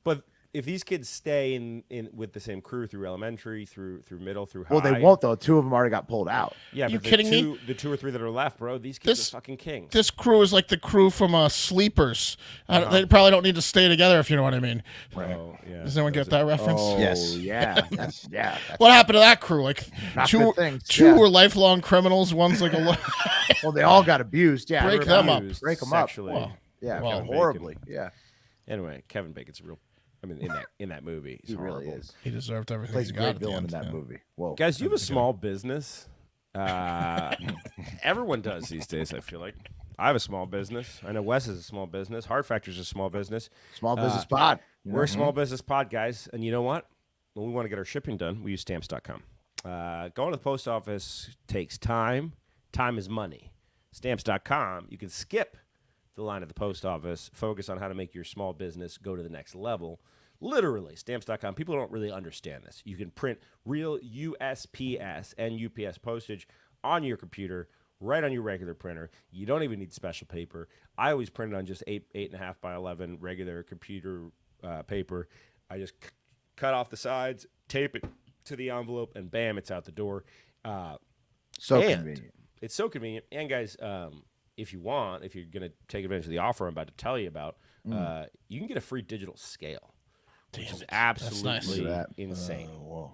But if these kids stay in with the same crew through elementary, through middle, through high. Well, they won't though. 2 of them already got pulled out. Yeah, You but kidding me? The 2 or 3 that are left, bro, these kids This- are fucking kings. This crew is like the crew from Sleepers. They probably don't need to stay together, if you know what I mean. Oh, yeah. Does anyone get that reference? Oh, Yes. yeah, that's, yeah. That's, What happened to that crew? Like Not two good things, two yeah. were lifelong criminals. One's like a well, they all got abused. Yeah, Break everybody- them up. Break them Sexually. up. Yeah, Well, horribly. Yeah, Anyway, Kevin Bacon's a real. I mean, in that movie, he's he really horrible. is. he deserved everything. Plays he a got great at the villain in end, that yeah. movie. Whoa, Guys, do you have a small business? Everyone does these days, I feel like. I have a small business. I know Wes has a small business. Hard Factor's a small business. small business pod. We're a small business pod, guys. And you know what? When we want to get our shipping done, we use stamps.com. Going to the post office takes time. Time is money. Stamps.com, you can skip the line at the post office, focus on how to make your small business go to the next level. Literally, stamps.com. People don't really understand this. You can print real USPS and UPS postage on your computer, right on your regular printer. You don't even need special paper. I always print it on just 8.5 by 11 regular computer paper. I just cut off the sides, tape it to the envelope, and bam, it's out the door. So and convenient. It's so convenient. And guys, if you're going to take advantage of the offer I'm about to tell you about, you can get a free digital scale, which is absolutely That. insane. Whoa.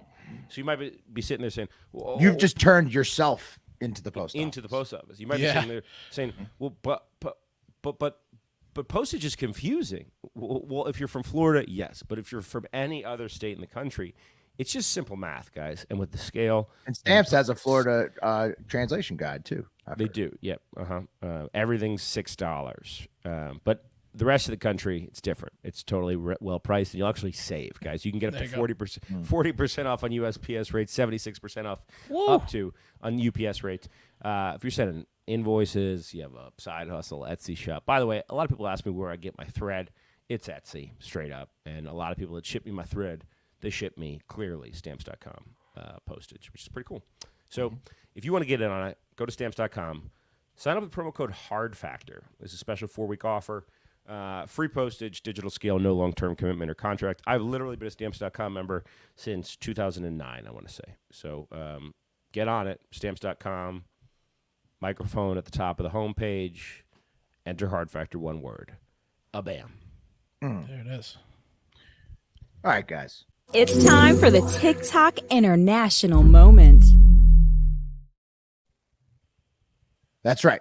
So you might be sitting there saying, well, You've just turned yourself into the post into office. the post office. You might Yeah. be sitting there saying, well, but postage is confusing. Well, if you're from Florida, yes. But if you're from any other state in the country, it's just simple math, guys. And with the scale, And Stamps has a Florida translation guide too. I've they heard. do. Yep. Everything's $6. But the rest of the country, it's different. It's totally well priced, and you'll actually save, guys. You can get up There to you go. 40% off on USPS rates, 76% off Woo. up to on UPS rates. If you're sending invoices, you have a side hustle, Etsy shop. By the way, a lot of people ask me where I get my thread. It's Etsy, straight up. And a lot of people that ship me my thread, they ship me clearly stamps.com postage, which is pretty cool. So if you want to get in on it, go to stamps.com. Sign up with promo code HARDFACTOR. This is a special 4-week offer. Free postage, digital scale, no long-term commitment or contract. I've literally been a Stamps.com member since 2009, I want to say. So get on it, Stamps.com, microphone at the top of the homepage, enter Hard Factor, one word. A bam. There it is. All right, guys. It's time for the TikTok International Moment. That's right.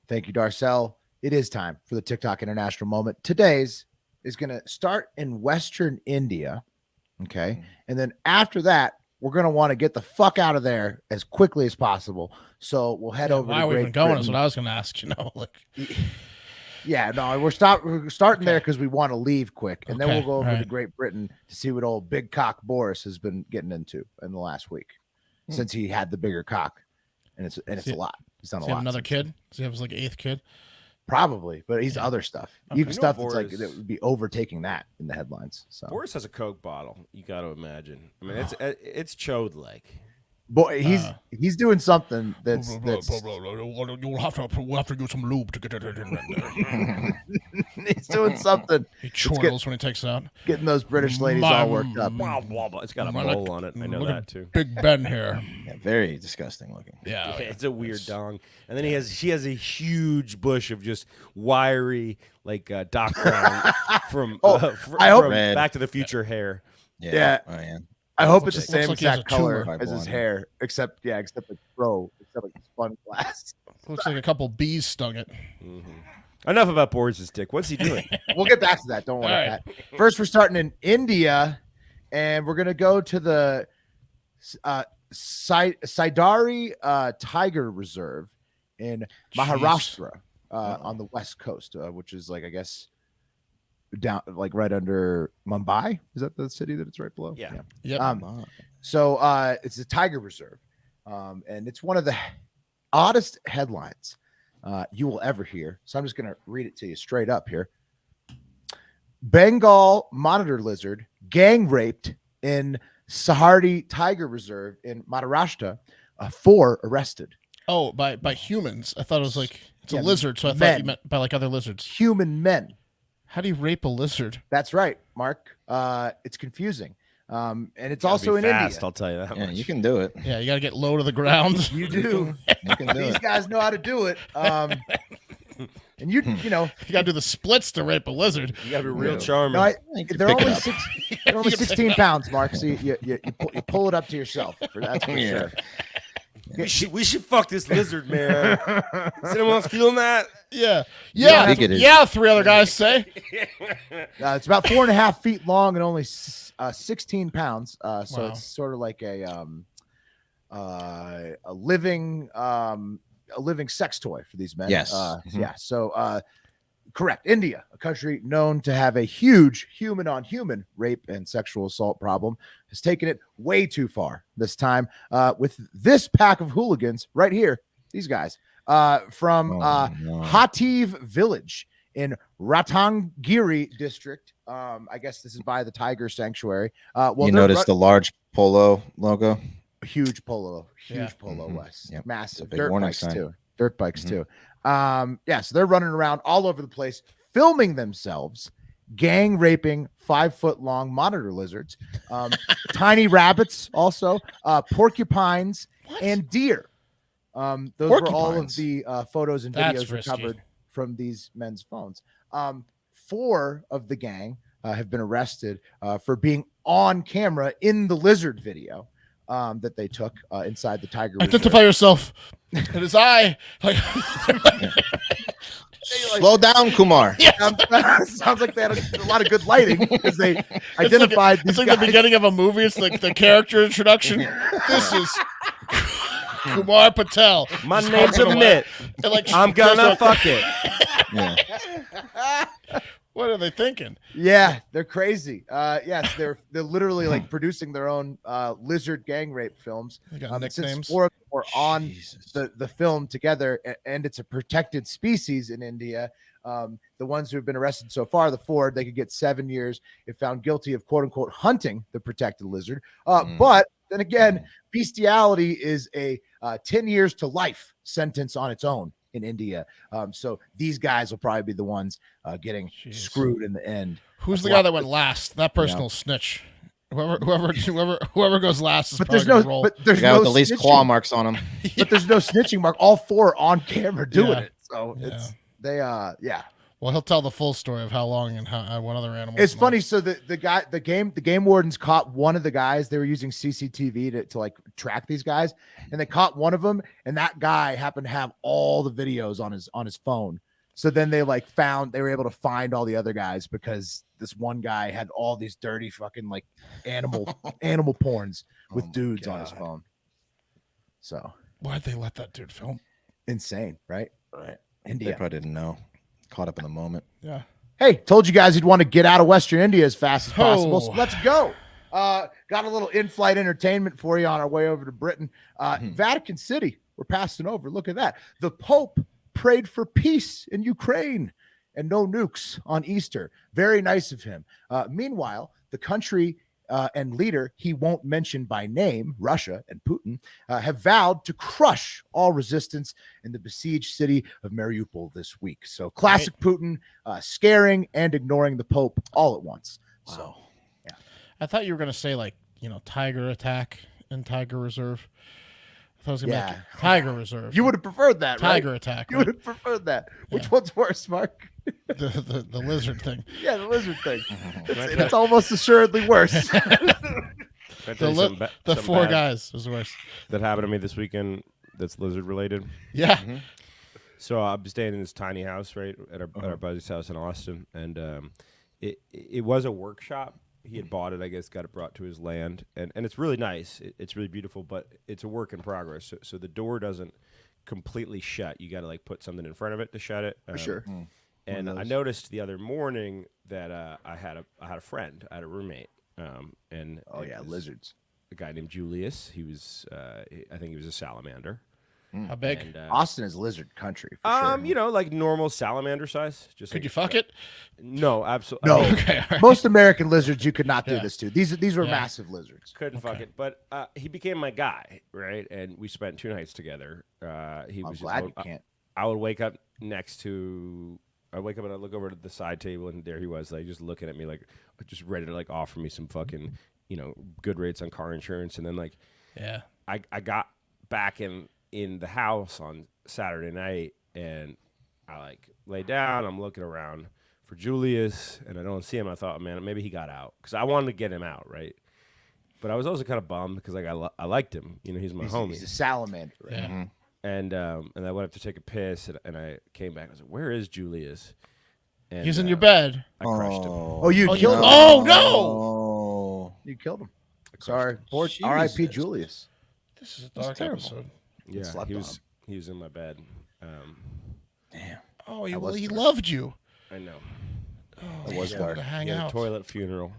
Thank you, Darcel. It is time for the TikTok International Moment. Today's is going to start in Western India. Okay. And then after that, we're going to want to get the fuck out of there as quickly as possible. So we'll head over why to are we Great even going Britain. is what I was going to ask. Yeah, no, we're starting there because we want to leave quick. And then Okay, we'll go over all to right. Great Britain to see what old big cock Boris has been getting into in the last week since he had the bigger cock. And it's a lot. He's done a Does he have lot. another since kid? Does he have his like 8th kid? Probably, but he's other stuff. Okay. Even stuff that's Boris- like that would be overtaking that in the headlines. So Boris has a Coke bottle. You got to imagine. I mean, it's chode like. boy, he's doing something that's We'll have to use some lube to get it in. he's doing something. He chortles when he takes it out. Getting those British ladies all worked up. Blah, blah, blah. It's got a I mole like- on it. I know look that at too. Big Ben here. Yeah, very disgusting looking. Yeah, Yeah, it's a weird dong. And then she has a huge bush of just wiry, like Doc Brown from, I hope- from Red. Back to the Future hair. Yeah. Oh, yeah. I hope it's the Looks same like he has exact a color tumor. as his hair, except like spun glass. looks like a couple bees stung it. Enough about Boris's dick. What's he doing? We'll get back to that. Don't worry All about that. First, we're starting in India, and we're gonna go to the Saidari Tiger Reserve in Maharashtra on the west coast, which is like I guess down like right under Mumbai. Is that the city that it's right below? Yeah. Yep. So it's a tiger reserve, and it's one of the oddest headlines you will ever hear. So I'm just going to read it to you straight up here. Bengal monitor lizard gang raped in Sahardi Tiger Reserve in Maharashtra. 4 arrested. Oh, by humans. I thought it was like it's Yeah, a lizard, so I thought men. you meant by like other lizards. Human men. How do you rape a lizard? That's right, Mark. It's confusing. And it's Gotta also be in fast, India. I'll tell you that Yeah, much. you can do it. Yeah, you got to get low to the ground. You do. You can do These it. guys know how to do it. And you know, You got to do the splits to rape a lizard. You gotta be real Yeah. charming. no, You can they're pick it only up. they're only 16 pounds, Mark. So you pull it up to yourself. That's for Yeah. sure. we should fuck this lizard, man. Is anyone else feeling that? Yeah. I Yeah. think it is. Yeah, 3 other guys say. It's about 4.5 feet long and only 16 pounds. So Wow. it's sort of like a living sex toy for these men. Yes. Yeah. So correct. India, a country known to have a huge human on human rape and sexual assault problem, has taken it way too far this time with this pack of hooligans right here. These guys from Oh, no. Hativ village in Ratangiri district. I guess this is by the Tiger Sanctuary. Well, You they're noticed the large polo logo? huge polo, Yeah. polo Mhm. West, Yep. massive It's a big dirt warning bikes sign. too. Dirt bikes too. Yeah, so they're running around all over the place, filming themselves, gang raping 5-foot long monitor lizards, tiny rabbits, also porcupines and deer. Those were all of Porcupines? the photos and That's videos risky. recovered from these men's phones. 4 of the gang have been arrested for being on camera in the lizard video that they took inside the tiger reserve. Identify yourself. It is I. Like, Slow down, Kumar. Sounds like they had a lot of good lighting because they identified it's these like guys. the beginning of a movie. It's like the character introduction. This is Kumar Patel. My He's name's walking away. Amit. And like, I'm gonna fuck it. Yeah. What are they thinking? Yeah, they're crazy. Yes, they're literally like producing their own lizard gang rape films. They got Since nicknames. 4 of them were on Jesus. the film together, and it's a protected species in India. The ones who have been arrested so far, the 4, they could get 7 years if found guilty of quote unquote hunting the protected lizard. But then again, bestiality is a 10 years to life sentence on its own in India. So these guys will probably be the ones getting Jeez. screwed in the end. Who's the guy that went last? That person will snitch. Whoever goes last is But probably there's no, gonna roll. but there's The guy no with the least snitching. claw marks on him. But there's no snitching mark. All 4 on camera doing Yeah. it. So Yeah. it's they yeah. Well, he'll tell the full story of how long and how what other animals. It's funny. So the game wardens caught one of the guys. They were using CCTV to like track these guys, and they caught one of them. And that guy happened to have all the videos on his phone. So then they were able to find all the other guys because this one guy had all these dirty fucking like animal porns with dudes on his phone. So why'd they let that dude film? Insane, right? Right. India. They probably didn't know. Caught up in the moment. Yeah. Hey, told you guys you'd want to get out of Western India as fast as possible. So Oh. let's go. Got a little in-flight entertainment for you on our way over to Britain. Vatican City, we're passing over. Look at that. The Pope prayed for peace in Ukraine and no nukes on Easter. Very nice of him. Meanwhile, the country and leader he won't mention by name, Russia and Putin, have vowed to crush all resistance in the besieged city of Mariupol this week. So classic Putin, scaring and ignoring the Pope all at once. Wow. So I thought you were gonna say like tiger attack and tiger reserve. I thought I was gonna make it tiger reserve. you would have preferred that, right? tiger attack. You Right? would have preferred that. Which one's worse, Mark? the lizard thing. Yeah, the lizard thing. It's almost assuredly worse. The four guys was worse. that happened to me this weekend. That's lizard related. Yeah. So I'm staying in this tiny house, right, at our buddy's house in Austin, and it was a workshop. He had bought it, I guess, got it brought to his land, and it's really nice. It's really beautiful, but it's a work in progress. So the door doesn't completely shut. You got to like put something in front of it to shut it. For sure. And I noticed the other morning that I had a friend, I had a roommate, and it was lizards. a guy named Julius. He was, I think he was a salamander. How big? And, Austin is lizard country for sure. like normal salamander size. Just Could like, you fuck it? No, absolutely. No. Okay. All right. Most American lizards you could not do Yeah. this to. These were massive lizards. Couldn't fuck it, but he became my guy, right? And we spent 2 nights together. He I'm was glad just, you can't. I would wake up next to. I wake up and I look over to the side table, and there he was, like just looking at me, like just ready to like offer me some fucking, good rates on car insurance. And then like, Yeah. I got back in the house on Saturday night, and I like lay down. I'm looking around for Julius, and I don't see him. I thought, man, maybe he got out because I wanted to get him out, right? But I was also kind of bummed because like I liked him. He's my homie. He's a salamander. Right? Yeah. And I went up to take a piss, and I came back. I was like, "Where is Julius?" And, He's in your bed. I crushed him. Oh, you Oh, killed him. Oh no! Oh. You killed him. Sorry. Jesus. R.I.P. Julius. This is a dark terrible. episode. Yeah, slept he on was in my bed. Damn. Oh, he was dark. loved you. I know. Oh, It was he wanted dark. to hang He had a out. toilet funeral.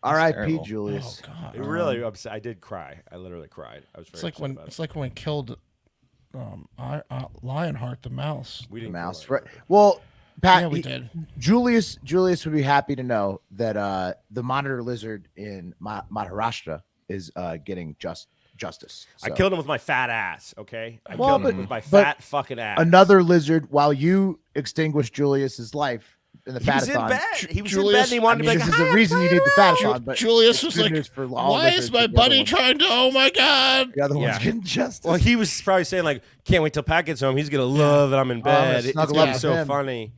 R.I.P. terrible. Julius. Oh God. It really upset. I did cry. I literally cried. I was very It's like upset when about it's like when we killed Lionheart the mouse. we The didn't mouse. kill Right. Well, Pat, Yeah, we did. Julius would be happy to know that the monitor lizard in Maharashtra is getting justice. I So, killed him with my fat ass. Okay, I Well, killed him but- with my but fat fucking ass. another lizard, while you extinguished Julius's life in the He was in fatathon. bed. He was in Julius- bed, and he wanted to be this like, is the "Hi, reason you need the fatathon. But Julius it's was good like, news for all "Why lizards, is my but the other buddy ones- trying to? Oh my God!" The other one's Yeah. getting justice. Well, he was probably saying like, "Can't wait till Pat gets home. He's gonna love that I'm in I'm gonna bed. It's snuggle gonna up be with so him." funny."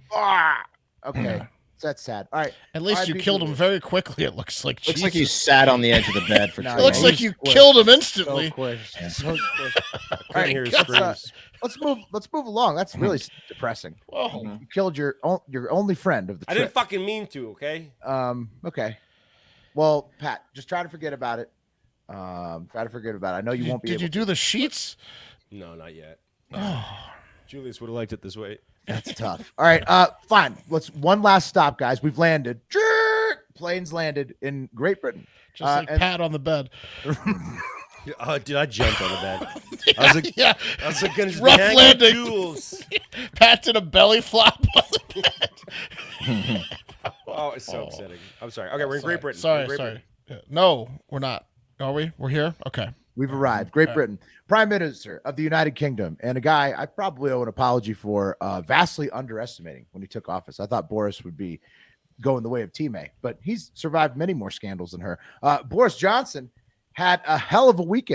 Okay, that's sad. All right, At least you R.I.P. killed him Julius. very quickly. It looks like. Looks like you Jesus. sat on the edge of the bed for No, too It looks long. like you Quick. killed him So instantly. quick. So quick. I All couldn't hear his right, screams. let's move along. That's really depressing. Whoa. You killed your only friend of the I trip. didn't fucking mean to. Okay. Okay. Well, Pat, just try to forget about it. Try to forget about it. I know you won't be Did able you do the sheets? No, not yet. Oh, Julius would have liked it this way. That's tough. All right. Fine. Let's one last stop, guys. We've landed. Planes landed in Great Britain. just like and- Pat on the bed. Dude, I jumped on the bed. I was like, Yeah, I was like, gonna just Rough be hanging with landing. Jules. Pat did a belly flop on the bed. Oh, it's so upsetting. I'm sorry. Okay, we're in Great Britain. We're Sorry, in Great sorry. Britain. Yeah. No, we're not. Are we? We're here. Okay. We've arrived. Great Britain. Prime Minister of the United Kingdom, and a guy I probably owe an apology for vastly underestimating when he took office. I thought Boris would be going the way of T May, but he's survived many more scandals than her. Boris Johnson had a hell of a week,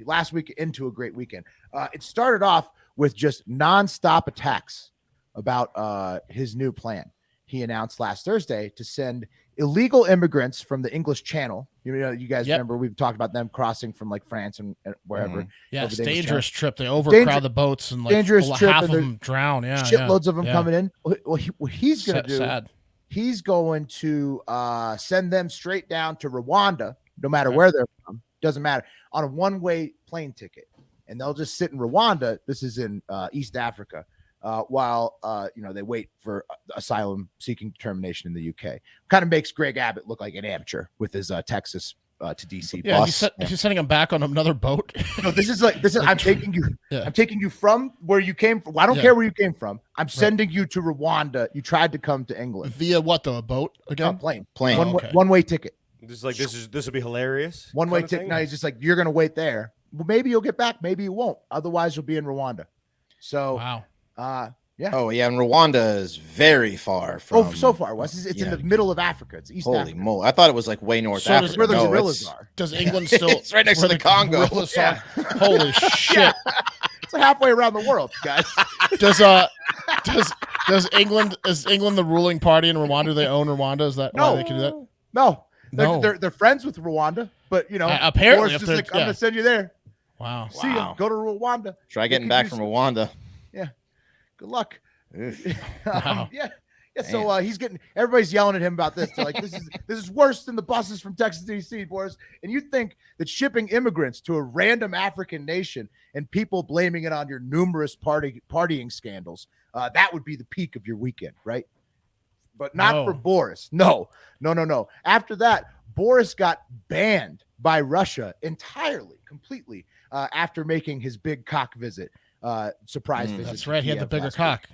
last week into a great weekend. It started off with just nonstop attacks about his new plan. He announced last Thursday to send illegal immigrants from the English Channel. You guys remember we've talked about them crossing from like France and wherever. Yeah, it's the dangerous trip. They overcrowd the boats and like half of them drown. Yeah, shitloads of them coming in. Well, what he's going to do, sad. He's going to send them straight down to Rwanda, no matter where they're from. Doesn't matter, on a one-way plane ticket, and they'll just sit in Rwanda. This is in East Africa. While they wait for asylum seeking determination in the UK. Kind of makes Greg Abbott look like an amateur with his Texas to DC bus. He's sending him back on another boat. No, this is I'm taking you. Yeah. I'm taking you from where you came from. Well, I don't care where you came from. I'm sending you to Rwanda. You tried to come to England via what though? A boat again? Plane. One-way ticket. This will be hilarious. One-way ticket. No, he's just like, you're gonna wait there. Well, maybe you'll get back. Maybe you won't. Otherwise, you'll be in Rwanda. So wow. Yeah. Oh, yeah. And Rwanda is very far from. So far west. It's in the middle of Africa. It's East Africa. Holy moly! I thought it was like way north Africa. Where the gorillas are. Does England still? It's right next to the Congo. Yeah. Holy shit! It's like halfway around the world, guys. Does England the ruling party in Rwanda? Do they own Rwanda? Is that why they can do that? No. They're friends with Rwanda, but apparently just like, I'm gonna send you there. Wow. See ya. Go to Rwanda. Try getting back from Rwanda. Yeah. Good luck. Wow. Yeah. So everybody's yelling at him about this. They're like, this is worse than the buses from Texas DC, Boris. And you think that shipping immigrants to a random African nation and people blaming it on your numerous partying scandals, that would be the peak of your weekend, right? But not for Boris. No. After that, Boris got banned by Russia entirely, completely, after making his big cock visit, surprise visit. That's right. He had the bigger cock.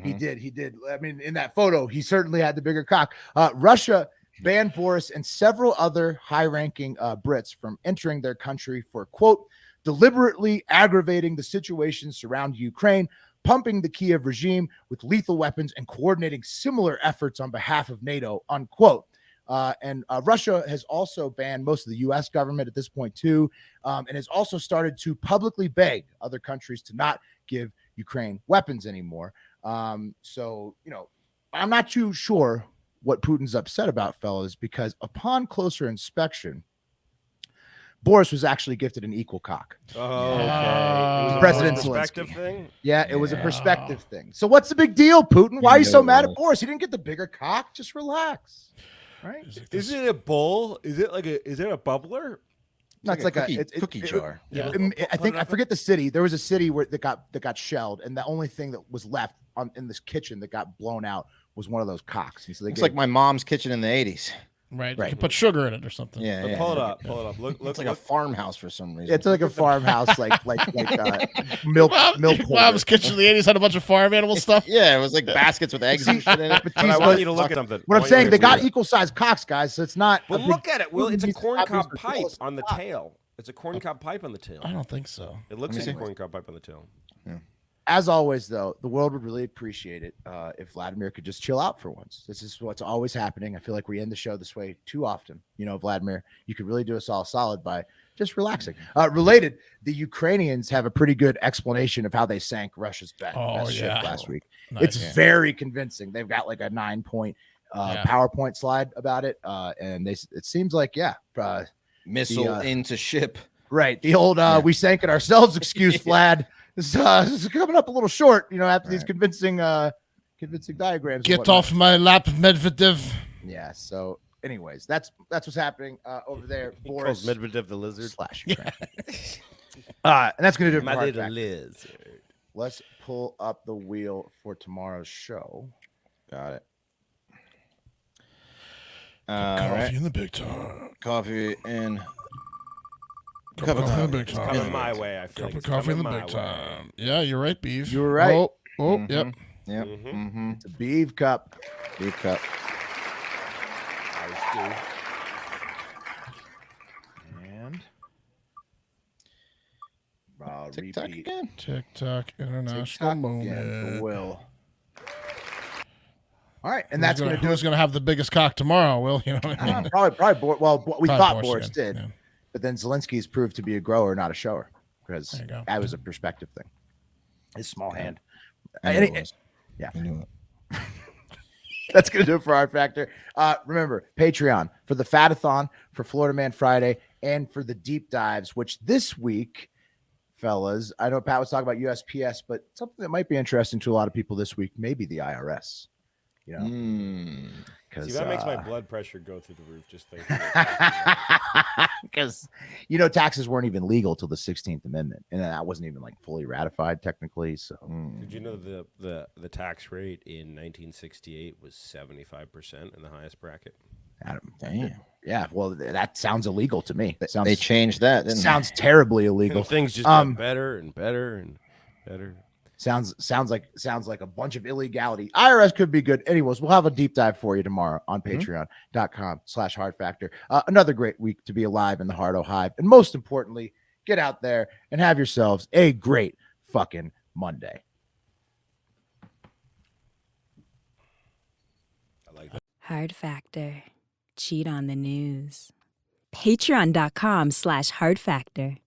He did. I mean, in that photo, he certainly had the bigger cock. Russia banned Boris and several other high-ranking Brits from entering their country for, quote, deliberately aggravating the situation surrounding Ukraine, pumping the Kiev regime with lethal weapons, and coordinating similar efforts on behalf of NATO, unquote. And Russia has also banned most of the U.S. government at this point, too, and has also started to publicly beg other countries to not give Ukraine weapons anymore. So, I'm not too sure what Putin's upset about, fellas, because upon closer inspection, Boris was actually gifted an equal cock. Oh, okay. President Zelensky. Thing? Yeah, it was a perspective thing. So what's the big deal, Putin? Why are you so mad at Boris? He didn't get the bigger cock. Just relax. Right? Is it a bowl? Is it a bubbler? No, it's like a cookie jar. I forget the city. There was a city where that got shelled, and the only thing that was left in this kitchen that got blown out was one of those cocks. And so it's like my mom's kitchen in the 80s. Right. You can put sugar in it or something. Yeah. Pull it up. Looks like a farmhouse for some reason. It's like a farmhouse, like milk. Mom's kitchen in the 80s had a bunch of farm animal stuff. Yeah, it was like baskets with eggs and shit in it. But I want you to look at something. What I'm saying, they got equal sized cocks, guys. So it's not. But look at it, Will. It's a corncob pipe on the tail. It's a corncob pipe on the tail. I don't think so. It looks like a corncob pipe on the tail. Yeah. As always, though, the world would really appreciate it if Vladimir could just chill out for once. This is what's always happening. I feel like we end the show this way too often. Vladimir, you could really do us all solid by just relaxing. Related, the Ukrainians have a pretty good explanation of how they sank Russia's ship last week. Nice. It's very convincing. They've got like a 9-point PowerPoint slide about it, and it seems like missile into ship. Right, the old we sank it ourselves excuse, Vlad. This is coming up a little short, after these convincing diagrams. Get off my lap, Medvedev. Yeah. So, anyways, that's what's happening over there. Boris Medvedev the lizard and that's gonna do it for my Hard little Fact. lizard. Let's pull up the wheel for tomorrow's show. Got it. Coffee in the big time. Coffee in. Cup of coffee in the big time. Coming my way, I feel Cup like of coffee in the big time. Yeah, you're right, Beef. You were right. Oh, yep. Yep. It's a Beef Cup. Beef cup. And TikTok repeat. again. TikTok international TikTok moment. again for Will. All right, and that's going to do. Who's going to have the biggest cock tomorrow? Will you know? What I mean? Probably. Well, we thought Boris again. did. Yeah. But then Zelensky's proved to be a grower, not a shower, because that was a perspective thing. His small hand. Yeah. I knew it. That's going to do it for Hard Factor. Remember, Patreon for the Fatathon, for Florida Man Friday, and for the deep dives, which this week, fellas, I know Pat was talking about USPS, but something that might be interesting to a lot of people this week, maybe the IRS. You know, See, that makes my blood pressure go through the roof. Just thinking. Because taxes weren't even legal till the 16th Amendment, and that wasn't even like fully ratified technically. So, Did you know the tax rate in 1968 was 75% in the highest bracket? Adam, Damn. yeah, well, that sounds illegal to me. Sounds, They changed that. Didn't sounds terribly illegal. And things just got better and better and better. Sounds like a bunch of illegality. IRS could be good. Anyways, we'll have a deep dive for you tomorrow on patreon.com/hard factor. Another great week to be alive in the Hardo Hive. And most importantly, get out there and have yourselves a great fucking Monday. I like that. Hard Factor. Cheat on the news. Patreon.com/hard factor.